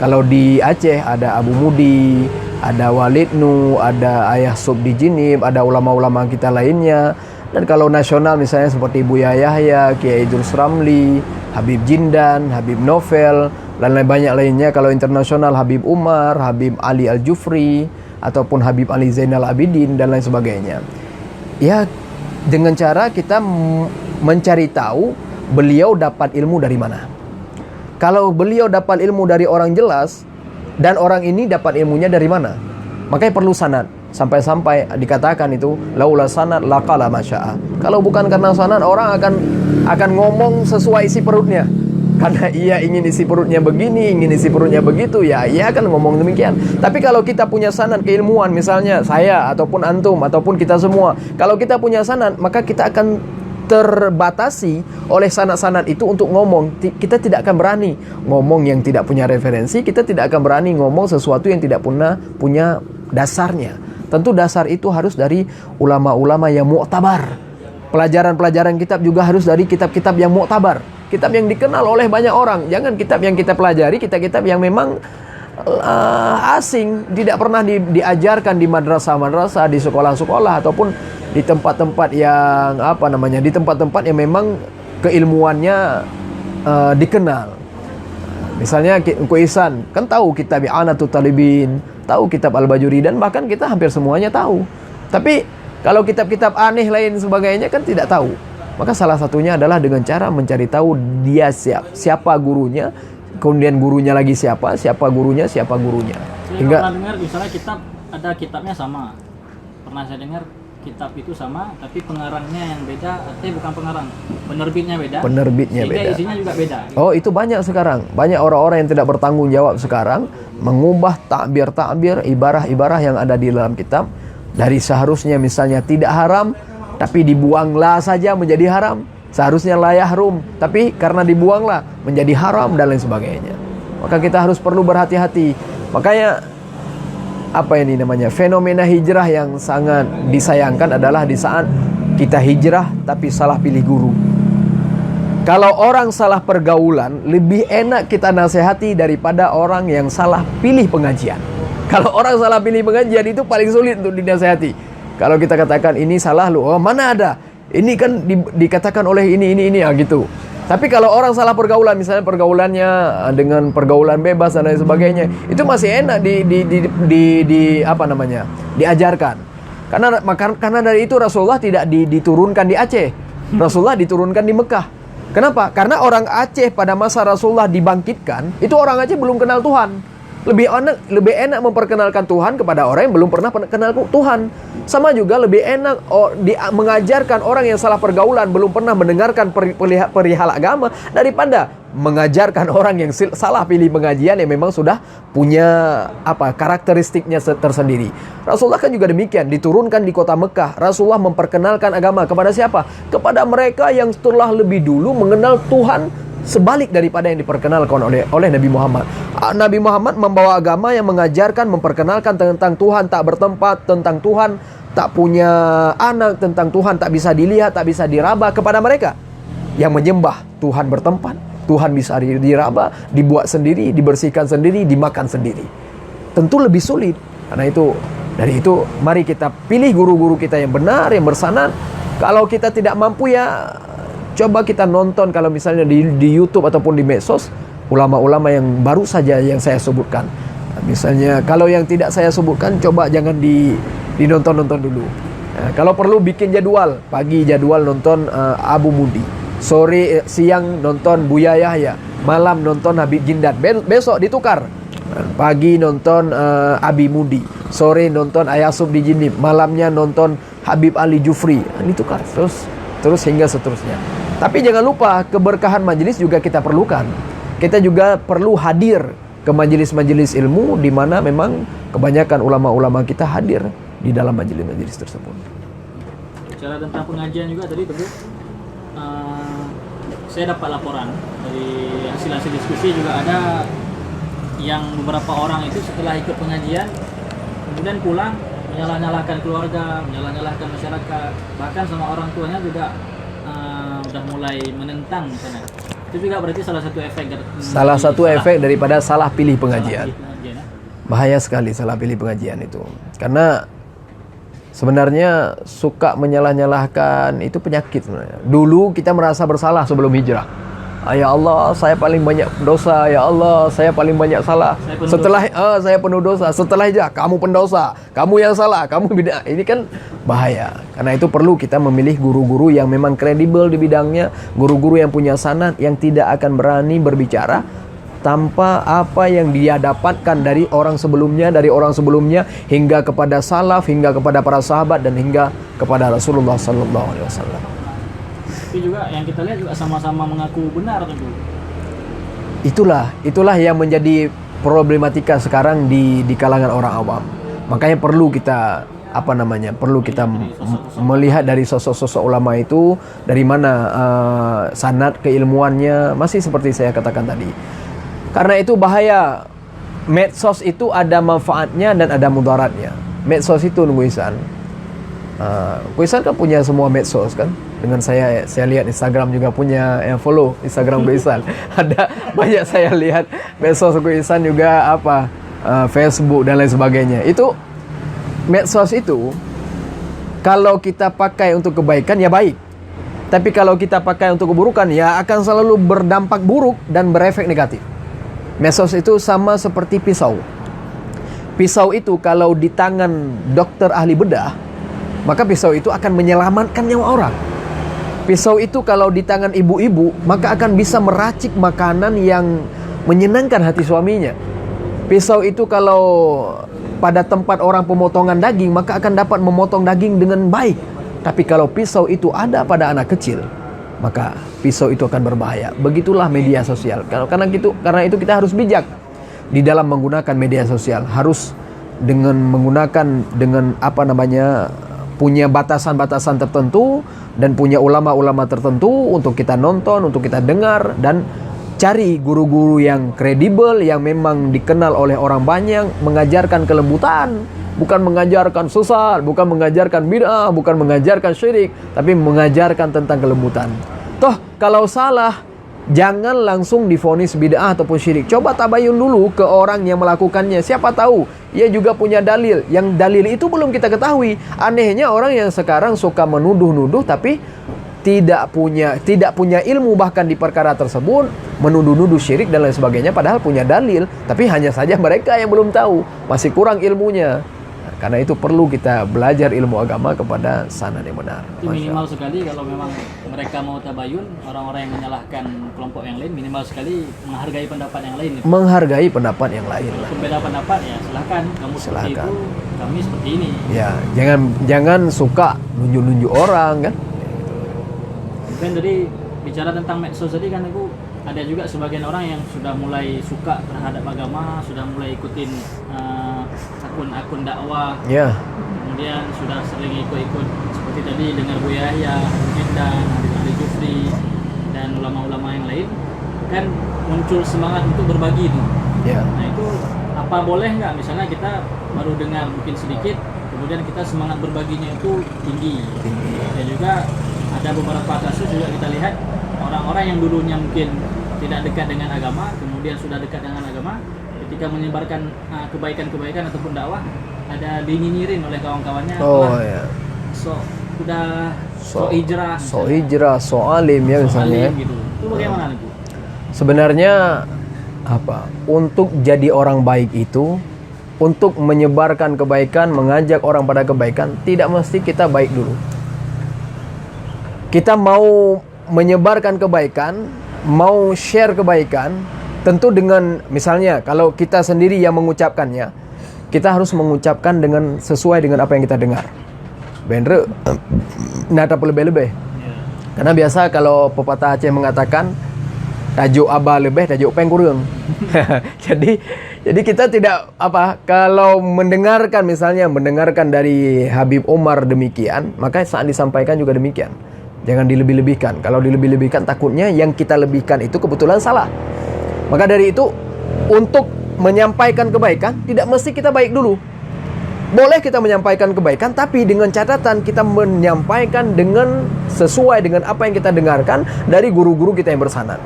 kalau di Aceh ada Abu Mudi, ada Walid Nu, ada Ayah Subdi Jinib, ada ulama-ulama kita lainnya. Dan kalau nasional misalnya seperti Buya Yahya, Kiai Idrus Ramli, Habib Jindan, Habib Novel, dan lain banyak lainnya. Kalau internasional Habib Umar, Habib Ali Al-Jufri, ataupun Habib Ali Zainal Abidin, dan lain sebagainya. Ya, dengan cara kita mencari tahu beliau dapat ilmu dari mana. Kalau beliau dapat ilmu dari orang jelas, dan orang ini dapat ilmunya dari mana, makanya perlu sanad. Sampai-sampai dikatakan itu laula sanad laqala masya'a. Kalau bukan karena sanad, orang akan ngomong sesuai isi perutnya. karena ia ingin isi perutnya begini, ingin isi perutnya begitu, ya ia akan ngomong demikian. Tapi kalau kita punya sanad keilmuan, misalnya saya ataupun antum ataupun kita semua, kalau kita punya sanad, maka kita akan terbatasi oleh sanad-sanad itu untuk ngomong. Kita tidak akan berani ngomong yang tidak punya referensi, kita tidak akan berani ngomong sesuatu yang tidak punya dasarnya. Tentu dasar itu harus dari ulama-ulama yang mu'tabar. Pelajaran-pelajaran kitab juga harus dari kitab-kitab yang mu'tabar, kitab yang dikenal oleh banyak orang. Jangan kitab yang kita pelajari, kitab-kitab yang memang asing, tidak pernah diajarkan di madrasah-madrasah, di sekolah-sekolah, ataupun di tempat-tempat yang di tempat-tempat yang memang keilmuannya dikenal. Misalnya Engku Ihsan kan tahu kitab I'anatul Talibin, tahu kitab Al-Bajuri, dan bahkan kita hampir semuanya tahu. Tapi kalau kitab-kitab aneh lain sebagainya kan tidak tahu. Maka salah satunya adalah dengan cara mencari tahu dia siapa gurunya, kemudian gurunya lagi siapa gurunya. Hingga pernah dengar misalnya kitabnya sama. Pernah saya dengar kitab itu sama, tapi pengarangnya yang beda, bukan pengarang, penerbitnya beda. Sehingga isinya juga beda. Oh, itu banyak sekarang. Banyak orang-orang yang tidak bertanggung jawab sekarang mengubah takbir-takbir, ibarah-ibarah yang ada di dalam kitab dari seharusnya misalnya tidak haram, tapi dibuanglah saja menjadi haram. Seharusnya la yahrum, tapi karena dibuanglah menjadi haram dan lain sebagainya. Maka kita harus perlu berhati-hati. Makanya fenomena hijrah yang sangat disayangkan adalah di saat kita hijrah tapi salah pilih guru. Kalau orang salah pergaulan, lebih enak kita nasihati daripada orang yang salah pilih pengajian. Kalau orang salah pilih pengajian itu paling sulit untuk dinasihati. Kalau kita katakan ini salah lu, oh mana ada, ini kan dikatakan oleh ini gitu. Tapi kalau orang salah pergaulan, misalnya pergaulannya dengan pergaulan bebas dan lain sebagainya, itu masih enak diajarkan. Karena dari itu Rasulullah tidak diturunkan di Aceh. Rasulullah diturunkan di Mekah. Kenapa? Karena orang Aceh pada masa Rasulullah dibangkitkan, itu orang Aceh belum kenal Tuhan. Lebih enak memperkenalkan Tuhan kepada orang yang belum pernah kenal Tuhan. Sama juga lebih enak mengajarkan orang yang salah pergaulan, belum pernah mendengarkan perihal agama, daripada mengajarkan orang yang salah pilih pengajian yang memang sudah punya karakteristiknya tersendiri. Rasulullah kan juga demikian, diturunkan di kota Mekah. Rasulullah memperkenalkan agama kepada siapa? Kepada mereka yang telah lebih dulu mengenal Tuhan, sebalik daripada yang diperkenalkan oleh Nabi Muhammad. Nabi Muhammad membawa agama yang mengajarkan, memperkenalkan tentang Tuhan tak bertempat, tentang Tuhan tak punya anak, tentang Tuhan tak bisa dilihat, tak bisa diraba, kepada mereka yang menyembah Tuhan bertempat, Tuhan bisa diraba, dibuat sendiri, dibersihkan sendiri, dimakan sendiri. Tentu lebih sulit. Karena itu, dari itu mari kita pilih guru-guru kita yang benar, yang bersanad. Kalau kita tidak mampu, ya coba kita nonton, kalau misalnya di YouTube ataupun di medsos, ulama-ulama yang baru saja yang saya sebutkan. Misalnya kalau yang tidak saya sebutkan, coba jangan dinonton-nonton dulu. Kalau perlu bikin jadwal, pagi jadwal nonton Abu Mudi, siang nonton Buya Yahya, malam nonton Habib Jindat. Besok ditukar, pagi nonton Abi Mudi, sore nonton Ayasub di Jinib, malamnya nonton Habib Ali Jufri. Ditukar terus hingga seterusnya. Tapi jangan lupa, keberkahan majelis juga kita perlukan. Kita juga perlu hadir ke majelis-majelis ilmu, di mana memang kebanyakan ulama-ulama kita hadir di dalam majelis-majelis tersebut. Bicara tentang pengajian juga tadi, saya dapat laporan dari hasil-hasil diskusi juga ada yang beberapa orang itu setelah ikut pengajian kemudian pulang menyalah-nyalahkan keluarga, menyalah-nyalahkan masyarakat, bahkan sama orang tuanya juga udah mulai menentang misalnya. Itu juga berarti salah satu efek daripada salah pilih pengajian. Bahaya sekali salah pilih pengajian itu. Karena sebenarnya suka menyalah-nyalahkan itu penyakit sebenarnya. Dulu kita merasa bersalah sebelum hijrah. Ya Allah, saya paling banyak dosa. Ya Allah, saya paling banyak salah. Saya penuh dosa. Setelah hijrah, kamu pendosa. Kamu yang salah. Kamu bid'ah. Ini kan bahaya. Karena itu perlu kita memilih guru-guru yang memang kredibel di bidangnya, guru-guru yang punya sanad, yang tidak akan berani berbicara tanpa apa yang dia dapatkan dari orang sebelumnya hingga kepada salaf, hingga kepada para sahabat, dan hingga kepada Rasulullah sallallahu alaihi wasallam. Tapi juga yang kita lihat juga sama-sama mengaku benar tentu. itulah yang menjadi problematika sekarang di kalangan orang awam. Makanya perlu kita melihat dari sosok-sosok ulama itu dari mana sanad keilmuannya, masih seperti saya katakan tadi. Karena itu bahaya. Medsos itu ada manfaatnya dan ada mudaratnya. Medsos itu Nunggu Ihsan. Ihsan kan punya semua medsos kan. Dengan saya lihat Instagram juga punya yang follow Instagram Nunggu Ihsan. Ada banyak saya lihat medsos Nunggu Ihsan juga Facebook dan lain sebagainya. Itu medsos itu kalau kita pakai untuk kebaikan ya baik. Tapi kalau kita pakai untuk keburukan ya akan selalu berdampak buruk dan berefek negatif. Medsos itu sama seperti pisau. Pisau itu kalau di tangan dokter ahli bedah, maka pisau itu akan menyelamatkan nyawa orang. Pisau itu kalau di tangan ibu-ibu, maka akan bisa meracik makanan yang menyenangkan hati suaminya. Pisau itu kalau pada tempat orang pemotongan daging, maka akan dapat memotong daging dengan baik. Tapi kalau pisau itu ada pada anak kecil, maka pisau itu akan berbahaya. Begitulah media sosial. Karena itu kita harus bijak di dalam menggunakan media sosial. Harus punya batasan-batasan tertentu dan punya ulama-ulama tertentu untuk kita nonton, untuk kita dengar, dan cari guru-guru yang kredibel, yang memang dikenal oleh orang banyak, mengajarkan kelembutan, bukan mengajarkan sesat, bukan mengajarkan bid'ah, bukan mengajarkan syirik, tapi mengajarkan tentang kelembutan. Toh kalau salah, jangan langsung divonis bid'ah ataupun syirik. Coba tabayun dulu ke orang yang melakukannya. Siapa tahu ia juga punya dalil. Yang dalil itu belum kita ketahui. Anehnya orang yang sekarang suka menuduh-nuduh tapi tidak punya ilmu bahkan di perkara tersebut, menuduh-nuduh syirik dan lain sebagainya, padahal punya dalil, tapi hanya saja mereka yang belum tahu, masih kurang ilmunya. Karena itu perlu kita belajar ilmu agama kepada sanad yang benar. Minimal sekali kalau memang mereka mau tabayun, orang-orang yang menyalahkan kelompok yang lain, minimal sekali menghargai pendapat yang lain. Menghargai pendapat yang lain lah. Berbeda pendapat ya silakan, kamu seperti itu, kami seperti ini. Ya, jangan suka nunjuk-nunjuk orang kan. Dan tadi bicara tentang medsos tadi kan aku ada juga sebagian orang yang sudah mulai suka terhadap agama, sudah mulai ikutin akun-akun dakwah. Ya. Kemudian sudah sering ikut-ikut seperti tadi dengar Bu Yahya, Medan, Ali Jufri dan ulama-ulama yang lain, kan muncul semangat untuk berbagi itu. Ya. Nah itu apa boleh nggak misalnya kita baru dengar mungkin sedikit, kemudian kita semangat berbaginya itu tinggi. Dan juga ada beberapa kasus juga kita lihat orang-orang yang dulunya mungkin tidak dekat dengan agama, kemudian sudah dekat dengan agama, ketika menyebarkan kebaikan-kebaikan ataupun dakwah, ada dinyinyirin oleh kawan-kawannya. Ya. So hijrah, so alim ya misalnya. Gitu. Itu bagaimana itu? Sebenarnya untuk jadi orang baik itu, untuk menyebarkan kebaikan, mengajak orang pada kebaikan, tidak mesti kita baik dulu. Kita mau menyebarkan kebaikan, mau share kebaikan, tentu dengan misalnya kalau kita sendiri yang mengucapkannya, kita harus mengucapkan dengan sesuai dengan apa yang kita dengar. Bener, nada lebih-lebih. Karena biasa kalau pepatah Aceh mengatakan tajuk aba lebih, tajuk peng kurang. Jadi kita tidak kalau mendengarkan dari Habib Omar demikian, maka saat disampaikan juga demikian. Jangan dilebih-lebihkan. Kalau dilebih-lebihkan takutnya yang kita lebihkan itu kebetulan salah. Maka dari itu untuk menyampaikan kebaikan tidak mesti kita baik dulu. Boleh kita menyampaikan kebaikan, tapi dengan catatan kita menyampaikan dengan sesuai dengan apa yang kita dengarkan dari guru-guru kita yang bersanad.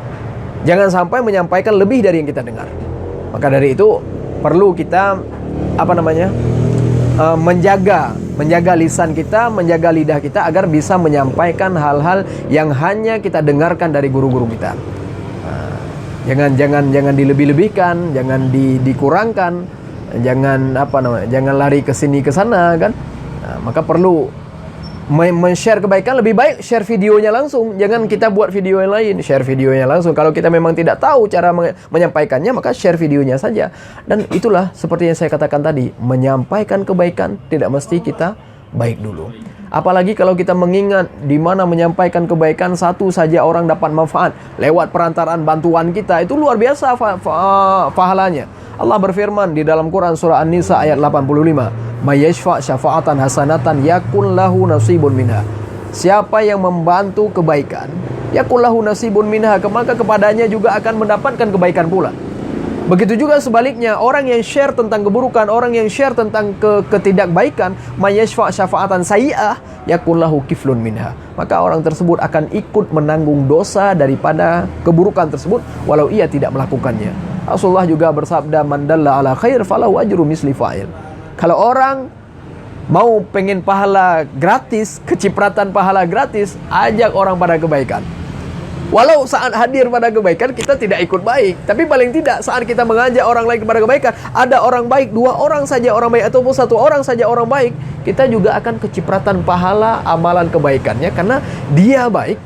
Jangan sampai menyampaikan lebih dari yang kita dengar. Maka dari itu perlu kita menjaga lisan kita, menjaga lidah kita agar bisa menyampaikan hal-hal yang hanya kita dengarkan dari guru-guru kita. Jangan dilebih-lebihkan, jangan dikurangkan, jangan lari ke sini ke sana kan. Maka perlu men-share kebaikan, lebih baik share videonya langsung. Jangan kita buat video yang lain, share videonya langsung. Kalau kita memang tidak tahu cara menyampaikannya, maka share videonya saja. Dan itulah seperti yang saya katakan tadi, menyampaikan kebaikan tidak mesti kita baik dulu. Apalagi kalau kita mengingat di mana menyampaikan kebaikan satu saja orang dapat manfaat lewat perantaraan bantuan kita, itu luar biasa pahalanya. Allah berfirman di dalam Quran surah An-Nisa ayat 85, "May yashfa' syafa'atan hasanatan yakun lahu nasibun minha." Siapa yang membantu kebaikan, yakun lahu nasibun minha, maka kepadanya juga akan mendapatkan kebaikan pula. Begitu juga sebaliknya, orang yang share tentang keburukan, orang yang share tentang ketidakbaikan, may yashfa' syafa'atan sayyi'ah yakun lahu kiflun minha, maka orang tersebut akan ikut menanggung dosa daripada keburukan tersebut walau ia tidak melakukannya. Rasulullah juga bersabda, "Man dalla ala khair falahu ajru misli fa'il." Kalau orang mau pengen pahala gratis, kecipratan pahala gratis, ajak orang pada kebaikan. Walau saat hadir pada kebaikan kita tidak ikut baik, tapi paling tidak saat kita mengajak orang lain kepada kebaikan, ada orang baik, 2 orang saja orang baik ataupun 1 orang saja orang baik, kita juga akan kecipratan pahala amalan kebaikannya, karena dia baik,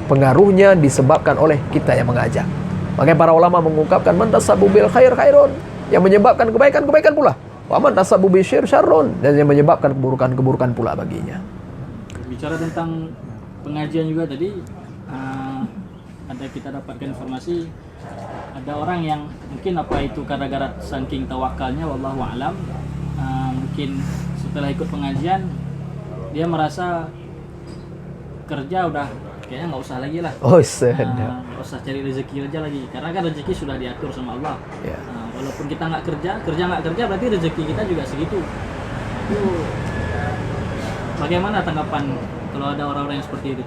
pengaruhnya disebabkan oleh kita yang mengajak. Makanya para ulama mengungkapkan, man tasabbu bil khair khairun, yang menyebabkan kebaikan, kebaikan pula. Wa man tasabbu bil syarr syarrun, dan yang menyebabkan keburukan, keburukan pula baginya. Bicara tentang pengajian juga tadi, ada kita dapatkan informasi ada orang yang mungkin apa itu gara-gara saking tawakalnya, wallahu alam, mungkin setelah ikut pengajian dia merasa kerja udah kayaknya nggak usah lagi lah, nggak usah cari rezeki aja lagi, karena kan rezeki sudah diatur sama Allah. Walaupun kita nggak kerja berarti rezeki kita juga segitu. Itu bagaimana tanggapan kalau ada orang-orang yang seperti itu?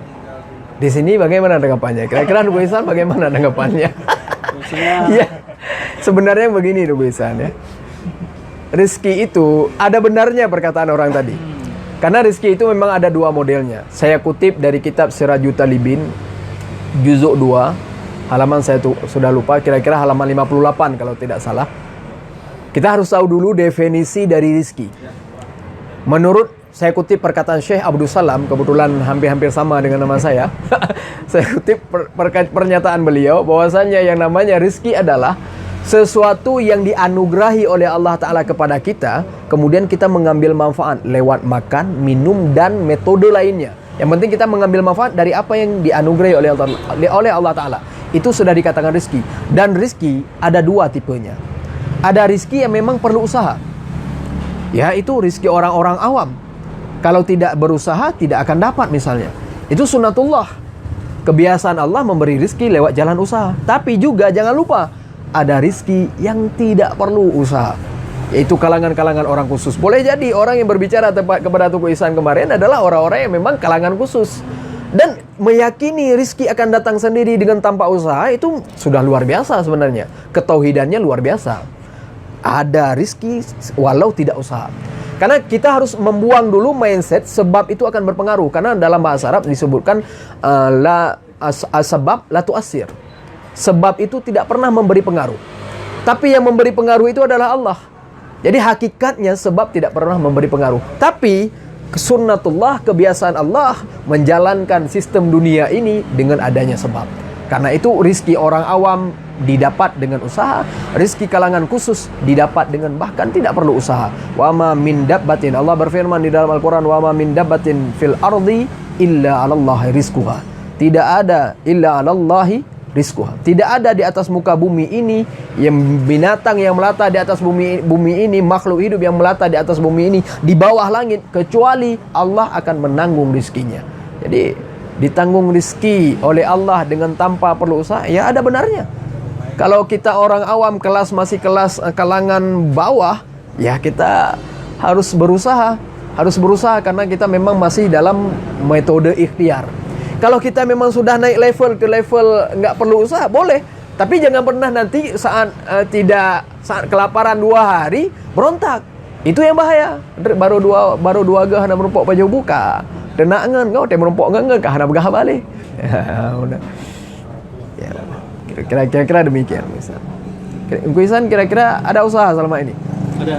Di sini bagaimana tanggapannya? Kira-kira Nurul Ihsan bagaimana tanggapannya? Ya, sebenarnya begini Nurul Ihsan ya. Rizki itu ada benarnya perkataan orang tadi. Karena rizki itu memang ada 2 modelnya. Saya kutip dari kitab Sirajut Talibin juzuk 2, halaman saya sudah lupa, kira-kira halaman 58 kalau tidak salah. Kita harus tahu dulu definisi dari rizki. Menurut, saya kutip perkataan Syekh Abdul Salam, kebetulan hampir-hampir sama dengan nama saya. Saya kutip pernyataan beliau bahwasanya yang namanya rizki adalah sesuatu yang dianugerahi oleh Allah Ta'ala kepada kita, kemudian kita mengambil manfaat lewat makan, minum, dan metode lainnya. Yang penting kita mengambil manfaat dari apa yang dianugerahi oleh Allah Ta'ala. Itu sudah dikatakan rizki. Dan rizki ada 2 tipenya. Ada rizki yang memang perlu usaha, yaitu rizki orang-orang awam. Kalau tidak berusaha tidak akan dapat misalnya. Itu sunnatullah. Kebiasaan Allah memberi rizki lewat jalan usaha. Tapi juga jangan lupa, ada rizki yang tidak perlu usaha, yaitu kalangan-kalangan orang khusus. Boleh jadi orang yang berbicara kepada Tuku Ihsan kemarin adalah orang-orang yang memang kalangan khusus, dan meyakini rizki akan datang sendiri dengan tanpa usaha, itu sudah luar biasa sebenarnya. Ketauhidannya luar biasa. Ada rizki walau tidak usaha. Karena kita harus membuang dulu mindset sebab itu akan berpengaruh. Karena dalam bahasa Arab disebutkan sebab la tu'assir. Sebab itu tidak pernah memberi pengaruh. Tapi yang memberi pengaruh itu adalah Allah. Jadi hakikatnya sebab tidak pernah memberi pengaruh. Tapi sunnatullah, kebiasaan Allah menjalankan sistem dunia ini dengan adanya sebab. Karena itu rizki orang awam didapat dengan usaha, rizki kalangan khusus didapat dengan bahkan tidak perlu usaha. Wa ma min dabbatin, Allah berfirman di dalam Al-Quran, wa ma min dabbatin fil ardi illa 'alallahi rizquha. Tidak ada illa 'alallahi rizquha. Tidak ada di atas muka bumi ini yang binatang yang melata di atas bumi ini, makhluk hidup yang melata di atas bumi ini, di bawah langit, kecuali Allah akan menanggung rizkinya. Jadi ditanggung rizki oleh Allah dengan tanpa perlu usaha, ya ada benarnya. Kalau kita orang awam, masih kelas kalangan bawah, ya kita harus berusaha karena kita memang masih dalam metode ikhtiar. Kalau kita memang sudah naik level ke level nggak perlu usaha, boleh. Tapi jangan pernah nanti saat kelaparan 2 hari berontak. Itu yang bahaya. Baru dua gah nak merumpok baju buka. Denangan kau teh merumpok ngan kah nak begah balik. Ya, kira-kira demikian misal. Ihsan kira-kira ada usaha selama ini?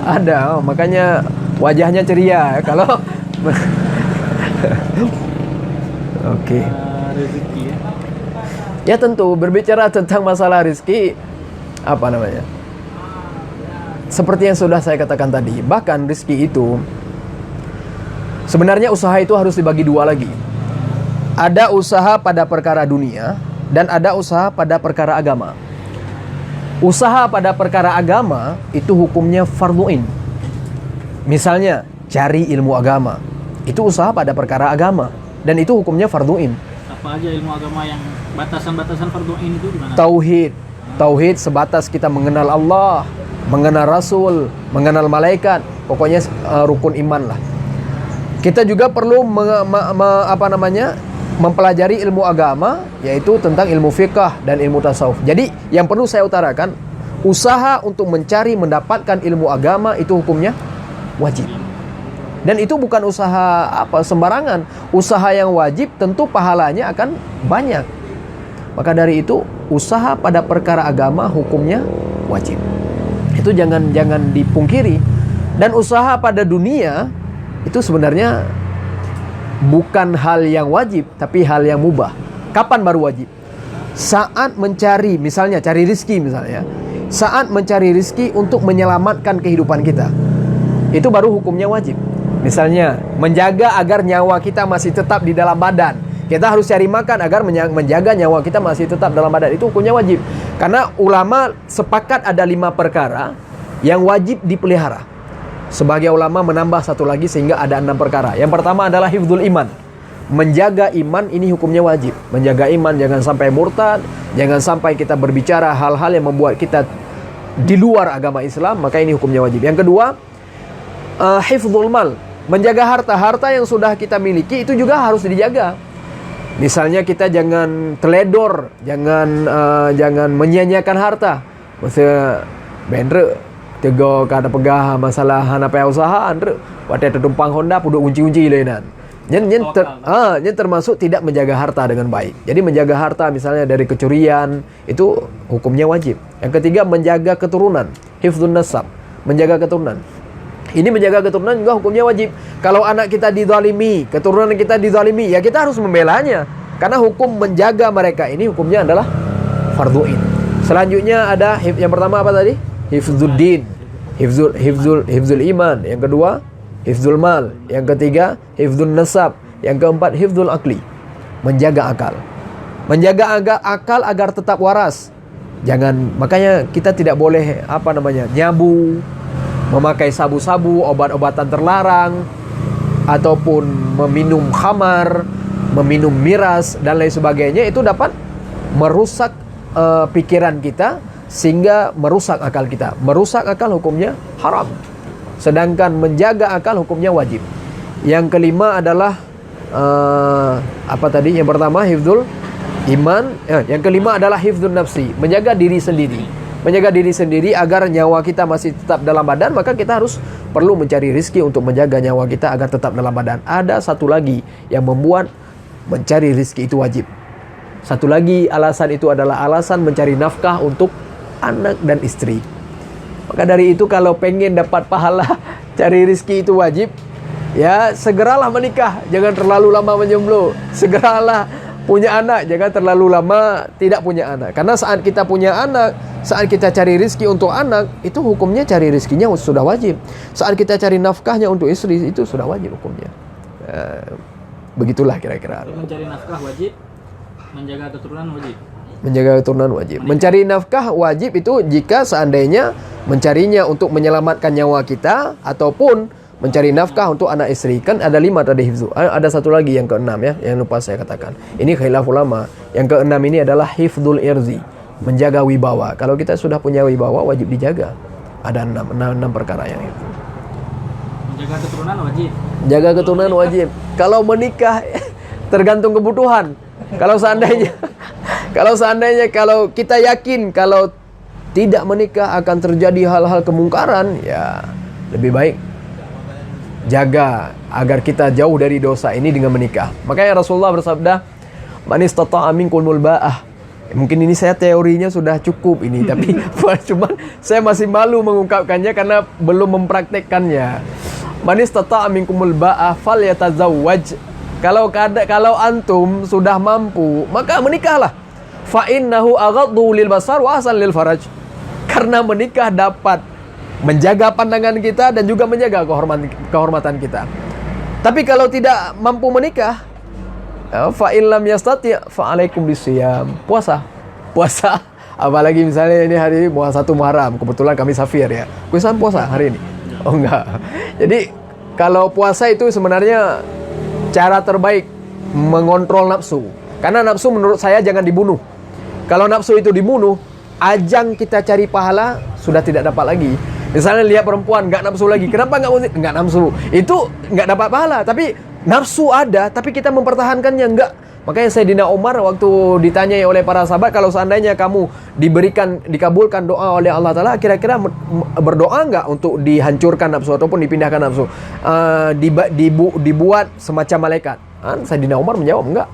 Ada. Makanya wajahnya ceria kalau Oke. Rezeki ya. Ya tentu berbicara tentang masalah rezeki, apa namanya? Seperti yang sudah saya katakan tadi, bahkan rezeki itu Sebenarnya usaha itu harus dibagi dua lagi. Ada usaha pada perkara dunia dan ada usaha pada perkara agama. Usaha pada perkara agama itu hukumnya fardhu'in. Misalnya cari ilmu agama, itu usaha pada perkara agama dan itu hukumnya fardhu'in. Apa aja ilmu agama yang batasan-batasan fardhu'in itu gimana? Tauhid sebatas kita mengenal Allah, mengenal Rasul, mengenal malaikat, pokoknya rukun iman lah. Kita juga perlu mempelajari ilmu agama, yaitu tentang ilmu fiqh dan ilmu tasawuf. Jadi yang perlu saya utarakan, usaha untuk mencari mendapatkan ilmu agama itu hukumnya wajib. Dan itu bukan usaha sembarangan. Usaha yang wajib tentu pahalanya akan banyak. Maka dari itu usaha pada perkara agama hukumnya wajib. Itu jangan dipungkiri. Dan usaha pada dunia itu sebenarnya bukan hal yang wajib, tapi hal yang mubah. Kapan baru wajib? Saat mencari, misalnya cari rizki misalnya. Saat mencari rizki untuk menyelamatkan kehidupan kita, itu baru hukumnya wajib. Misalnya menjaga agar nyawa kita masih tetap di dalam badan. Kita harus cari makan agar menjaga nyawa kita masih tetap dalam badan. Itu hukumnya wajib. Karena ulama sepakat ada 5 perkara yang wajib dipelihara. Sebagai ulama menambah satu lagi sehingga ada 6 perkara. Yang pertama adalah hifdzul iman. Menjaga iman ini hukumnya wajib. Menjaga iman, jangan sampai murtad, jangan sampai kita berbicara hal-hal yang membuat kita di luar agama Islam, maka ini hukumnya wajib. Yang kedua, hifdzul mal. Menjaga harta yang sudah kita miliki itu juga harus dijaga. Misalnya kita jangan teledor, jangan menyia-nyiakan harta. Maksudnya bendre tego kada pegah masalah hanapa usaha andre pada tumpang Honda puduk unci-unci leunan. Nyen termasuk tidak menjaga harta dengan baik. Jadi menjaga harta misalnya dari kecurian itu hukumnya wajib. Yang ketiga menjaga keturunan, hifdzun nasab, menjaga keturunan. Ini menjaga keturunan juga hukumnya wajib. Kalau anak kita dizalimi, keturunan kita dizalimi, ya kita harus membelanya. Karena hukum menjaga mereka ini hukumnya adalah fardhu'in. Selanjutnya ada yang pertama apa tadi? Hifdzuddin, hifdzul iman. Yang kedua, hifdzul mal. Yang ketiga, hifdzun nasab. Yang keempat, hifdzul akli. Menjaga akal. Menjaga akal agar tetap waras. Makanya kita tidak boleh nyabu, memakai sabu-sabu, obat-obatan terlarang, ataupun meminum khamar, meminum miras dan lain sebagainya. Itu dapat merusak pikiran kita sehingga merusak akal kita. Merusak akal hukumnya haram. Sedangkan menjaga akal hukumnya wajib. Yang kelima adalah Yang pertama hifdzul iman. Yang kelima adalah hifdzun nafsi, menjaga diri sendiri. Menjaga diri sendiri agar nyawa kita masih tetap dalam badan, maka kita harus perlu mencari rizki untuk menjaga nyawa kita agar tetap dalam badan. Ada satu lagi yang membuat mencari rizki itu wajib. Satu lagi alasan itu adalah alasan mencari nafkah untuk anak dan istri. Maka dari itu kalau pengen dapat pahala cari rizki itu wajib, ya segeralah menikah, jangan terlalu lama menjomblo. Segeralah punya anak, jangan terlalu lama tidak punya anak. Karena saat kita punya anak, saat kita cari rizki untuk anak, itu hukumnya cari rizkinya sudah wajib. Saat kita cari nafkahnya untuk istri, itu sudah wajib hukumnya. Begitulah kira-kira. Mencari nafkah wajib, menjaga keturunan wajib. Menjaga keturunan wajib. Mencari nafkah wajib itu jika seandainya mencarinya untuk menyelamatkan nyawa kita, ataupun mencari nafkah untuk anak istri. Kan ada 5 tadi hifzu. Ada satu lagi yang keenam ya, yang lupa saya katakan. Ini khilaf ulama. Yang keenam ini adalah hifdzul irzi, menjaga wibawa. Kalau kita sudah punya wibawa wajib dijaga. Ada 6 perkara yang itu. Menjaga keturunan wajib. Jaga keturunan wajib. Kalau menikah tergantung kebutuhan. Kalau seandainya kalau kita yakin kalau tidak menikah akan terjadi hal-hal kemungkaran, ya lebih baik jaga agar kita jauh dari dosa ini dengan menikah. Makanya Rasulullah bersabda, "Man istata'a minkumul ba'ah." Mungkin ini saya teorinya sudah cukup ini, tapi cuman saya masih malu mengungkapkannya karena belum mempraktekkannya. "Man istata'a minkumul ba'ah falyatazawwaj." Kalau antum sudah mampu, maka menikahlah. Fa innahu aghaddu lil basar wa ahsan lil faraj. Karena menikah dapat menjaga pandangan kita dan juga menjaga kehormatan kita. Tapi kalau tidak mampu menikah, fa in lam yastati' fa alaikum bisiyam. Puasa. Apalagi misalnya ini hari 1 Muharram, kebetulan kami safir ya. Kuisan puasa hari ini. Oh enggak. Jadi kalau puasa itu sebenarnya cara terbaik mengontrol nafsu. Karena nafsu menurut saya jangan dibunuh. Kalau nafsu itu dibunuh, ajang kita cari pahala sudah tidak dapat lagi. Misalnya lihat perempuan nggak nafsu lagi, kenapa nggak nafsu? Itu nggak dapat pahala. Tapi nafsu ada, tapi kita mempertahankannya nggak. Makanya Sayyidina Umar waktu ditanyai oleh para sahabat, kalau seandainya kamu dikabulkan doa oleh Allah Ta'ala, kira-kira berdoa nggak untuk dihancurkan nafsu ataupun dipindahkan nafsu, dibuat semacam malaikat? Sayyidina Umar menjawab enggak.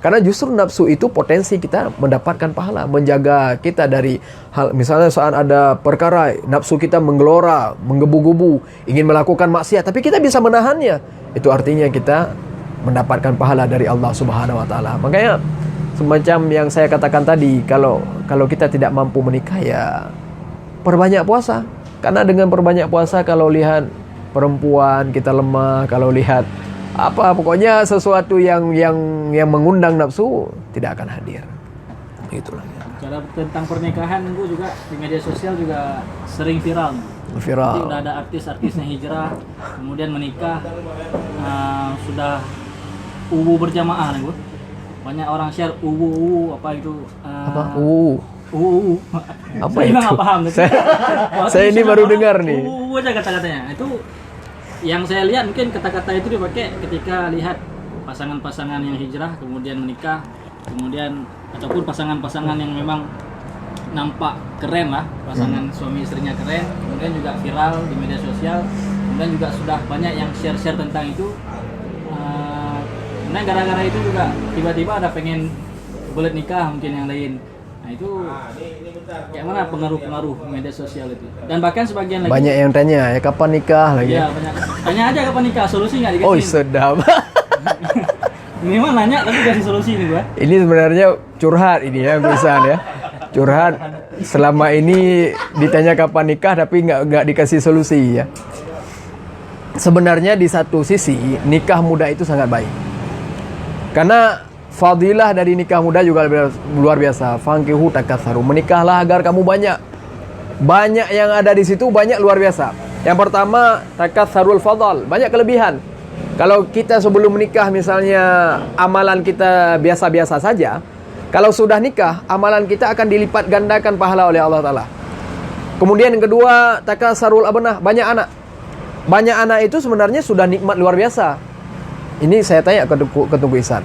Karena justru nafsu itu potensi kita mendapatkan pahala, menjaga kita dari hal, misalnya saat ada perkara nafsu kita menggelora, menggebu-gebu, ingin melakukan maksiat, tapi kita bisa menahannya. Itu artinya kita mendapatkan pahala dari Allah Subhanahu wa taala. Makanya semacam yang saya katakan tadi, kalau kita tidak mampu menikah ya perbanyak puasa. Karena dengan perbanyak puasa, kalau lihat perempuan kita lemah, kalau lihat pokoknya sesuatu yang mengundang nafsu tidak akan hadir. Itulah. Cara tentang pernikahan gue juga di media sosial juga sering viral. Jadi udah ada artis-artisnya hijrah, kemudian menikah, sudah berjamaah nih gue. Banyak orang share apa itu? Apa saya itu? nggak paham. Saya ini baru dengar nih. Aja kata-katanya. Itu yang saya lihat mungkin kata-kata itu dipakai ketika lihat pasangan-pasangan yang hijrah kemudian menikah, kemudian ataupun pasangan-pasangan yang memang nampak keren lah, pasangan suami istrinya keren, kemudian juga viral di media sosial, kemudian juga sudah banyak yang share-share tentang itu. Kemudian gara-gara itu juga tiba-tiba ada pengen boleh nikah mungkin yang lain. Nah itu kayak mana pengaruh media sosial itu? Dan bahkan sebagian lagi banyak yang tanya ya kapan nikah lagi. Iya banyak. Tanya aja kapan nikah, solusi nggak dikasih. Oh sedap. Ini mah nanya tapi kasih solusi nih gua. Ini sebenarnya curhat ini ya Gusan ya. Curhat selama ini ditanya kapan nikah tapi nggak dikasih solusi ya. Sebenarnya di satu sisi nikah muda itu sangat baik. Karena fadilah dari nikah muda juga luar biasa. Fankihu takatsaru, menikahlah agar kamu banyak. Banyak yang ada di situ, banyak luar biasa. Yang pertama, takatsarul fadal, banyak kelebihan. Kalau kita sebelum menikah misalnya amalan kita biasa-biasa saja, kalau sudah nikah, amalan kita akan dilipat gandakan pahala oleh Allah Ta'ala. Kemudian yang kedua, takatsarul abnah, banyak anak. Banyak anak itu sebenarnya sudah nikmat luar biasa. Ini saya tanya ke Tunggu Ihsan.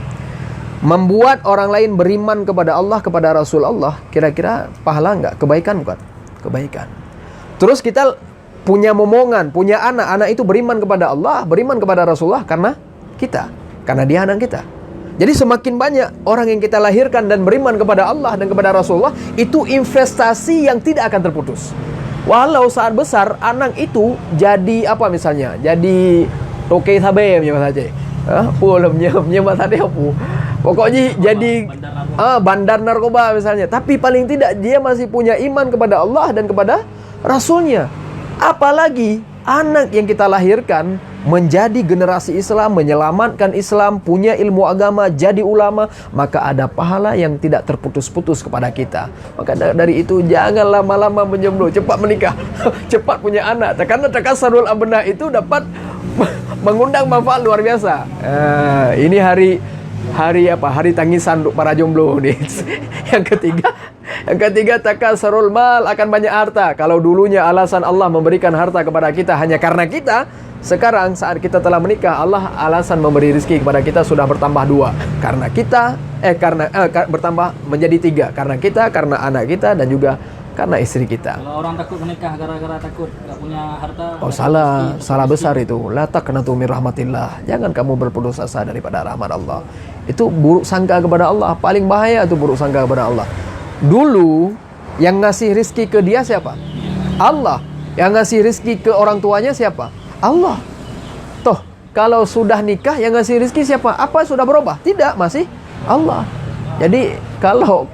Membuat orang lain beriman kepada Allah, kepada Rasul Allah, kira-kira pahala enggak? Kebaikan bukan? Kebaikan. Terus kita punya momongan, punya anak itu beriman kepada Allah, beriman kepada Rasulullah karena kita, karena dia anak kita. Jadi semakin banyak orang yang kita lahirkan dan beriman kepada Allah dan kepada Rasulullah, itu investasi yang tidak akan terputus. Walau saat besar anak itu jadi apa misalnya? Jadi toke sabe punya saja. Punya mata dia pu. Pokoknya jadi bandar narkoba misalnya. Tapi paling tidak dia masih punya iman kepada Allah dan kepada Rasulnya. Apalagi anak yang kita lahirkan menjadi generasi Islam, menyelamatkan Islam, punya ilmu agama, jadi ulama, maka ada pahala yang tidak terputus-putus kepada kita. Maka dari itu jangan lama-lama menjomblo, cepat menikah, cepat punya anak. Karena takatsarul abnah itu dapat mengundang manfaat luar biasa. Ini hari tangisan untuk para jomblo nih. Yang ketiga takatsarul mal, akan banyak harta. Kalau dulunya alasan Allah memberikan harta kepada kita hanya karena kita, sekarang saat kita telah menikah, Allah alasan memberi rezeki kepada kita sudah bertambah 2. Karena kita bertambah menjadi 3. Karena kita, karena anak kita, dan juga karena istri kita. Kalau orang takut menikah gara-gara takut gak punya harta. Oh salah besar itu. La taqnatu min rahmatillah. Jangan kamu berputus asa daripada rahmat Allah. Itu buruk sangka kepada Allah. Paling bahaya itu buruk sangka kepada Allah. Dulu yang ngasih rizki ke dia siapa? Allah. Yang ngasih rizki ke orang tuanya siapa? Allah. Toh kalau sudah nikah yang ngasih rizki siapa? Apa sudah berubah? Tidak, masih Allah. Jadi kalau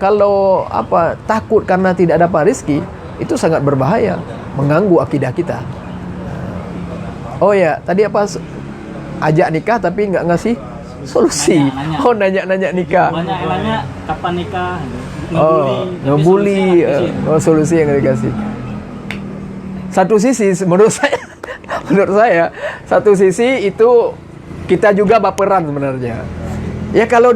takut karena tidak dapat rizki, itu sangat berbahaya, mengganggu akidah kita. Oh ya, tadi apa? ajak nikah tapi nggak ngasih solusi. Nanya. Oh, nanya nikah. Banyak yang nanya kapan nikah, Oh, tapi ngebully. solusinya nggak dikasih. Oh, solusi yang dikasih. Satu sisi menurut saya menurut saya satu sisi itu kita juga baperan sebenarnya. Ya kalau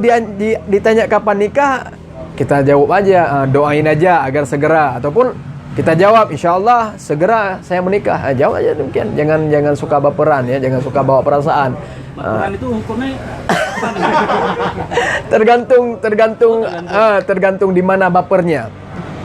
ditanya kapan nikah, kita jawab aja, doain aja agar segera, ataupun kita jawab insya Allah segera saya menikah. Jawab aja demikian. Jangan suka baperan ya, jangan suka bawa perasaan. Baperan itu hukumnya tergantung di mana bapernya.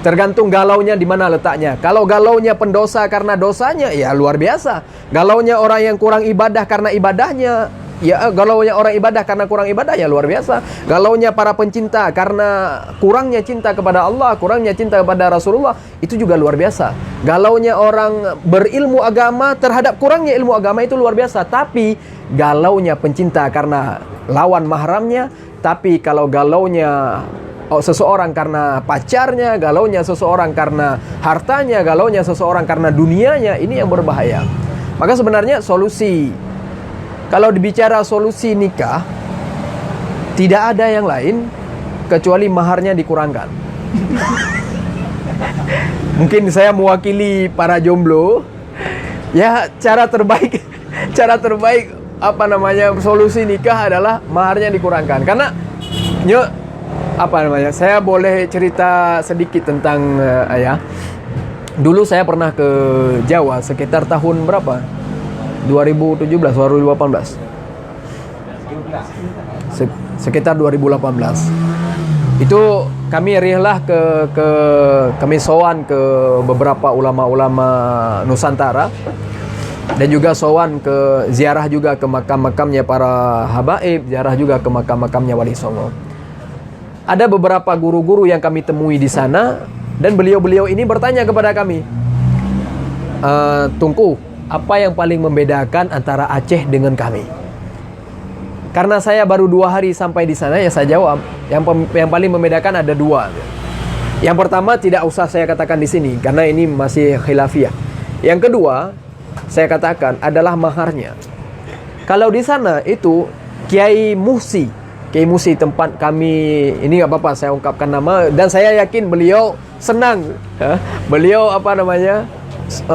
Tergantung galaunya di mana letaknya. Kalau galaunya pendosa karena dosanya, ya luar biasa. Galaunya orang yang kurang ibadah karena ibadahnya, ya galaunya orang ibadah karena kurang ibadah, ya luar biasa. Galaunya para pencinta karena kurangnya cinta kepada Allah, kurangnya cinta kepada Rasulullah, itu juga luar biasa. Galaunya orang berilmu agama terhadap kurangnya ilmu agama, itu luar biasa. Tapi galaunya pencinta karena lawan mahramnya, tapi kalau galaunya seseorang karena pacarnya, galaunya seseorang karena hartanya, galaunya seseorang karena dunianya, ini yang berbahaya. Maka sebenarnya solusi, kalau dibicara solusi nikah, tidak ada yang lain kecuali maharnya dikurangkan. Mungkin saya mewakili para jomblo, ya cara terbaik solusi nikah adalah maharnya dikurangkan. Karena saya boleh cerita sedikit tentang ayah. Dulu saya pernah ke Jawa sekitar tahun berapa? 2017, 2018. Sekitar 2018. Itu kami rihlah kami sowan ke beberapa ulama-ulama Nusantara, dan juga sowan ke ziarah juga ke makam-makamnya para habaib, ziarah juga ke makam-makamnya Wali Songo. Ada beberapa guru-guru yang kami temui di sana, dan beliau-beliau ini bertanya kepada kami, Tungku, apa yang paling membedakan antara Aceh dengan kami? Karena saya baru 2 hari sampai di sana, ya saya jawab, yang paling membedakan ada 2. Yang pertama tidak usah saya katakan di sini, karena ini masih khilafiyah. Yang kedua, saya katakan adalah maharnya. Kalau di sana itu Kiai Musi tempat kami ini, nggak apa-apa saya ungkapkan nama, dan saya yakin beliau senang, beliau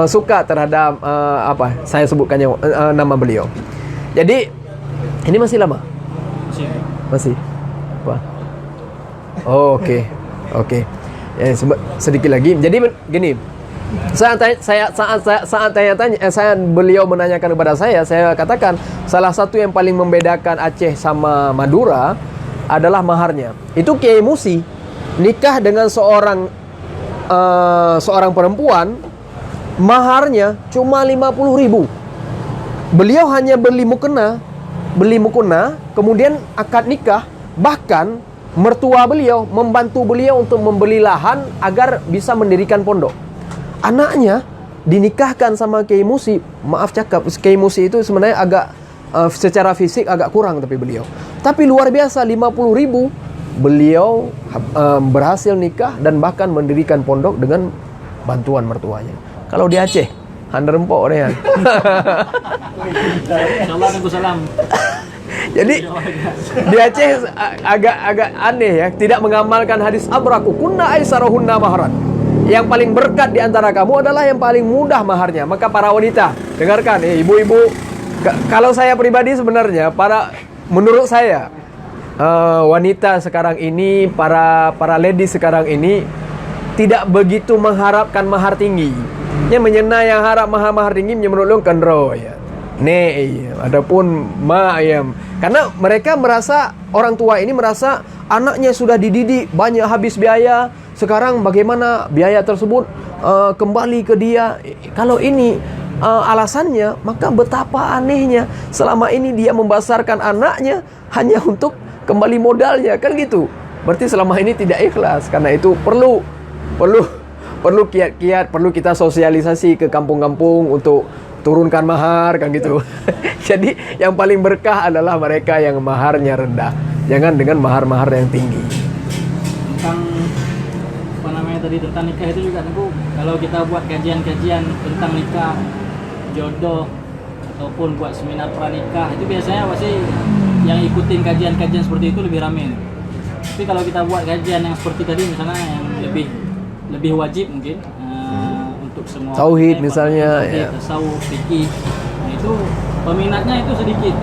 suka terhadap saya sebutkannya nama beliau. Jadi ini masih lama, masih apa? Oh, oke. Ya, sedikit lagi. Jadi gini, beliau menanyakan kepada saya katakan salah satu yang paling membedakan Aceh sama Madura adalah maharnya. Itu Kiai Musi nikah dengan seorang perempuan, maharnya cuma 50.000. Beliau hanya beli mukena, kemudian akad nikah. Bahkan mertua beliau membantu beliau untuk membeli lahan agar bisa mendirikan pondok. Anaknya dinikahkan sama Kiai Musi. Maaf cakap, Kiai Musi itu sebenarnya agak secara fisik agak kurang, tapi luar biasa, 50.000 beliau berhasil nikah dan bahkan mendirikan pondok dengan bantuan mertuanya. Kalau di Aceh, handar empok deh. Insyaallah nunggu salam. Jadi di Aceh agak aneh ya, tidak mengamalkan hadis abraku kunna aisarohunna maharan. Yang paling berkat di antara kamu adalah yang paling mudah maharnya. Maka para wanita, dengarkan, ibu-ibu, kalau saya pribadi sebenarnya, menurut saya wanita sekarang ini, para ladies sekarang ini tidak begitu mengharapkan mahar tinggi. Yang menyena yang harap mahar tinggi menurut lu kendro ya. Adapun ayam. Karena mereka merasa, orang tua ini merasa anaknya sudah dididik, banyak habis biaya. Sekarang bagaimana biaya tersebut kembali ke dia? Kalau ini alasannya, maka betapa anehnya selama ini dia membesarkan anaknya hanya untuk kembali modalnya, kan gitu. Berarti selama ini tidak ikhlas. Karena itu perlu kiat-kiat, perlu kita sosialisasi ke kampung-kampung untuk turunkan mahar, kan gitu. Jadi yang paling berkah adalah mereka yang maharnya rendah, jangan dengan mahar-mahar yang tinggi. Tentang nikah itu juga, kalau kita buat kajian-kajian tentang nikah, jodoh, ataupun buat seminar pranikah, itu biasanya pasti yang ikutin kajian-kajian seperti itu lebih rame. Tapi kalau kita buat kajian yang seperti tadi misalnya yang lebih wajib mungkin untuk semua Tauhid misalnya, tasawuf, fikih, nah itu peminatnya itu sedikit.